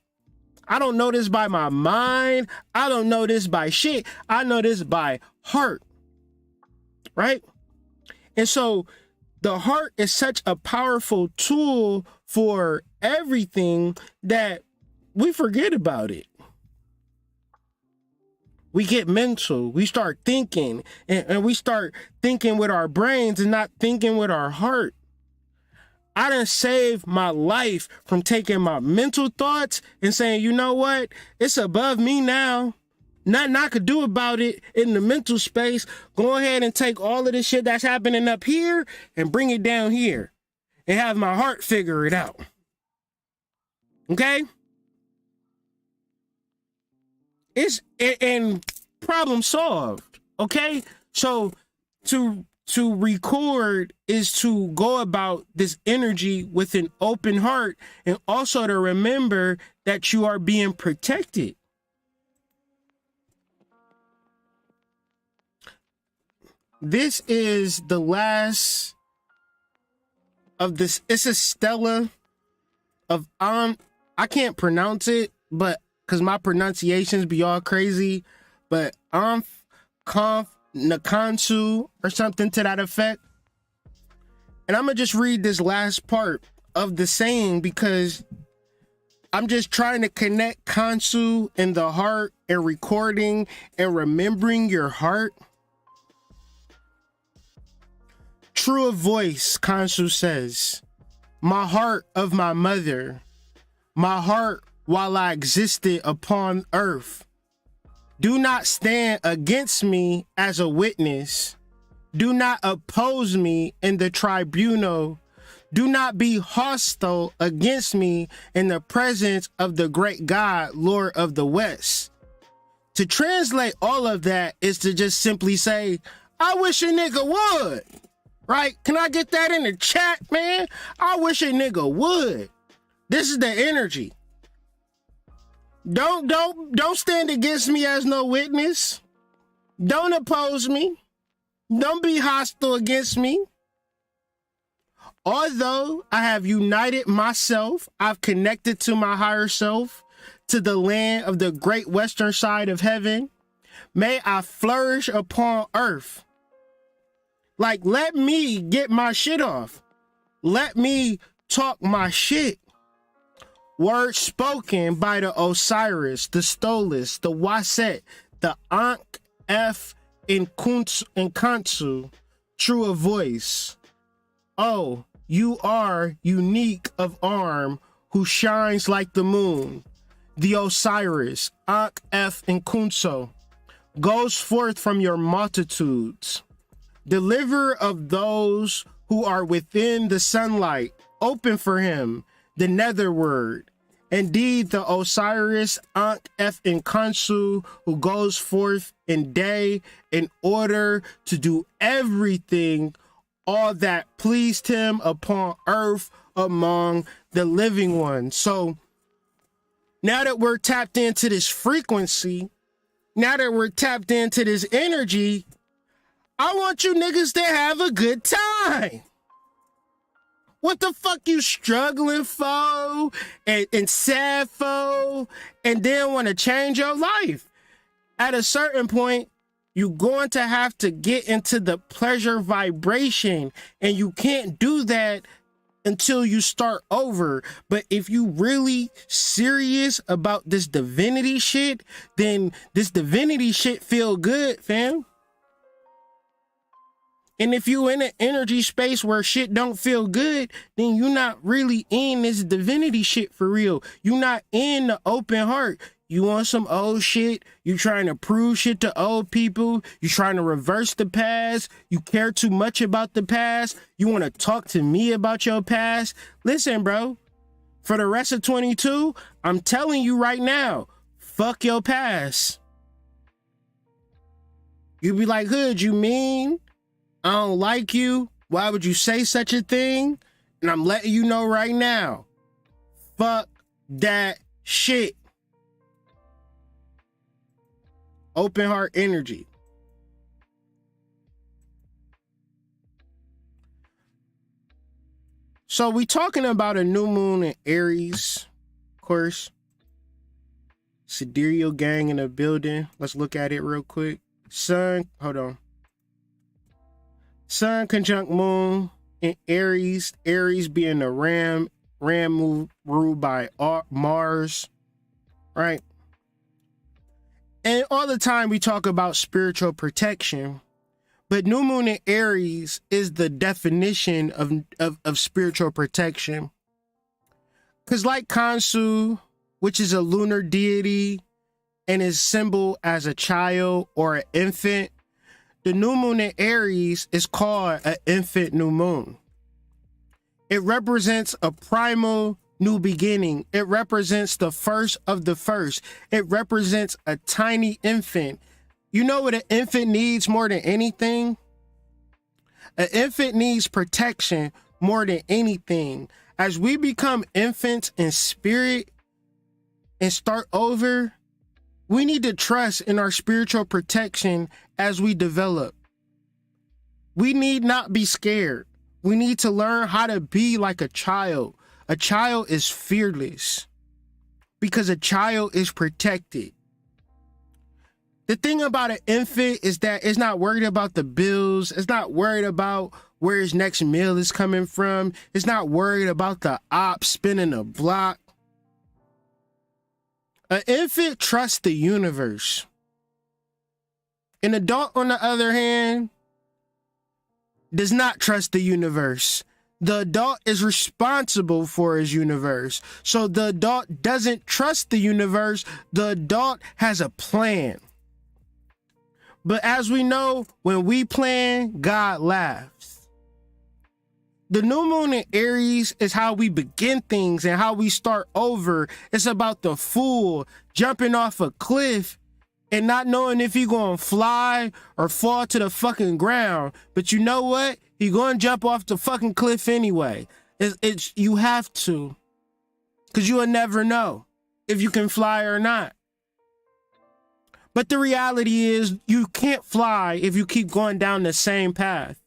I don't know this by my mind. I don't know this by shit. I know this by heart. Right? And so the heart is such a powerful tool for everything that we forget about it. We get mental. We start thinking, and we start thinking with our brains and not thinking with our heart. I done saved my life from taking my mental thoughts and saying, you know what? It's above me now. Nothing I could do about it in the mental space. Go ahead and take all of this shit that's happening up here and bring it down here and have my heart figure it out. Okay? And problem solved. Okay? So to record is to go about this energy with an open heart, and also to remember that you are being protected. This is the last of this. It's a stela of I can't pronounce it, but because my pronunciations be all crazy, but Khonsu or something to that effect. And I'm gonna just read this last part of the saying, because I'm just trying to connect Khonsu and the heart and recording and remembering your heart. True of voice, Khonsu says, my heart of my mother, my heart while I existed upon earth. Do not stand against me as a witness. Do not oppose me in the tribunal. Do not be hostile against me in the presence of the great God, Lord of the West. To translate all of that is to just simply say, I wish a nigga would. Right? Can I get that in the chat, man? I wish a nigga would. This is the energy. Don't stand against me as no witness. Don't oppose me. Don't be hostile against me. Although I have united myself, I've connected to my higher self, to the land of the great western side of heaven. May I flourish upon earth. Like, let me get my shit off. Let me talk my shit. Words spoken by the Osiris, the Stolas, the Waset, the Ankh F in Khonsu, true of voice. Oh, you are unique of arm, who shines like the moon. The Osiris, Ankh F in Khonsu, goes forth from your multitudes. Deliverer of those who are within the sunlight, open for him the netherward, Indeed, the Osiris, Ankh, F, and Khonsu, who goes forth in day in order to do everything, all that pleased him upon earth among the living ones. So now that we're tapped into this frequency, now that we're tapped into this energy, I want you niggas to have a good time. What the fuck you struggling for and sad for and then want to change your life? At a certain point, you're going to have to get into the pleasure vibration, and you can't do that until you start over. But if you really serious about this divinity shit, then this divinity shit feel good, fam. And if you in an energy space where shit don't feel good, then you're not really in this divinity shit for real. You're not in the open heart. You want some old shit. You trying to prove shit to old people. You trying to reverse the past. You care too much about the past. You want to talk to me about your past. Listen, bro, for the rest of 22, I'm telling you right now, fuck your past. You be like, Hood, you mean? I don't like you. Why would you say such a thing? And I'm letting you know right now, fuck that shit. Open heart energy. So we talking about a new moon in Aries, of course. Sidereal gang in the building. Let's look at it real quick. Sun, hold on. Sun conjunct moon in Aries. Aries being the ram move ruled by Mars, right? And all the time we talk about spiritual protection, but new moon in Aries is the definition of spiritual protection. Because like Khonsu, which is a lunar deity and is symbol as a child or an infant, the new moon in Aries is called an infant new moon. It represents a primal new beginning. It represents the first of the first. It represents a tiny infant. You know what an infant needs more than anything? An infant needs protection more than anything. As we become infants in spirit and start over, we need to trust in our spiritual protection as we develop. We need not be scared. We need to learn how to be like a child. A child is fearless because a child is protected. The thing about an infant is that it's not worried about the bills. It's not worried about where his next meal is coming from. It's not worried about the ops spinning a block. An infant trusts the universe. An adult, on the other hand, does not trust the universe. The adult is responsible for his universe. So the adult doesn't trust the universe. The adult has a plan. But as we know, when we plan, God laughs. The new moon in Aries is how we begin things and how we start over. It's about the fool jumping off a cliff and not knowing if he gonna fly or fall to the fucking ground. But you know what? He gonna jump off the fucking cliff anyway. It's you have to, because you will never know if you can fly or not. But the reality is you can't fly if you keep going down the same path.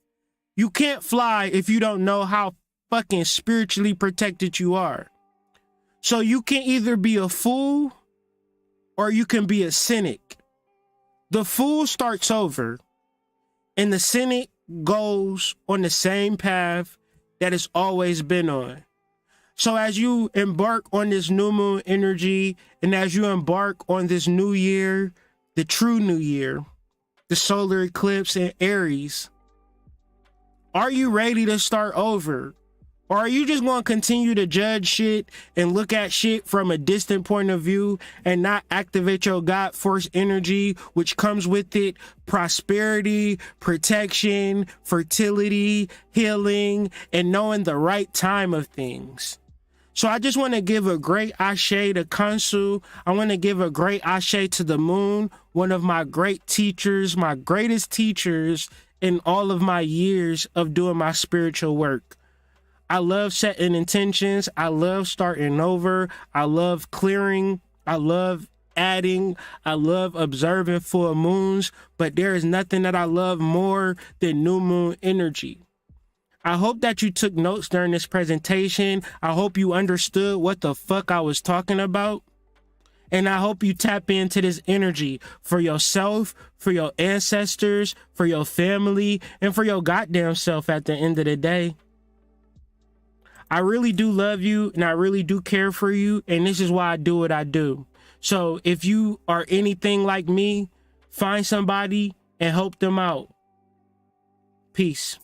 You can't fly if you don't know how fucking spiritually protected you are. So you can either be a fool or you can be a cynic. The fool starts over and the cynic goes on the same path that it's always been on. So as you embark on this new moon energy and as you embark on this new year, the true new year, the solar eclipse in Aries, are you ready to start over? Or are you just going to continue to judge shit and look at shit from a distant point of view and not activate your God force energy, which comes with it prosperity, protection, fertility, healing, and knowing the right time of things? So I just want to give a great ashe to Khonsu. I want to give a great ashe to the moon, one of my great teachers, my greatest teachers in all of my years of doing my spiritual work. I love setting intentions. I love starting over. I love clearing. I love adding. I love observing full moons, but there is nothing that I love more than new moon energy. I hope that you took notes during this presentation. I hope you understood what the fuck I was talking about. And I hope you tap into this energy for yourself, for your ancestors, for your family, and for your goddamn self at the end of the day. I really do love you, and I really do care for you, and this is why I do what I do. So if you are anything like me, find somebody and help them out. Peace.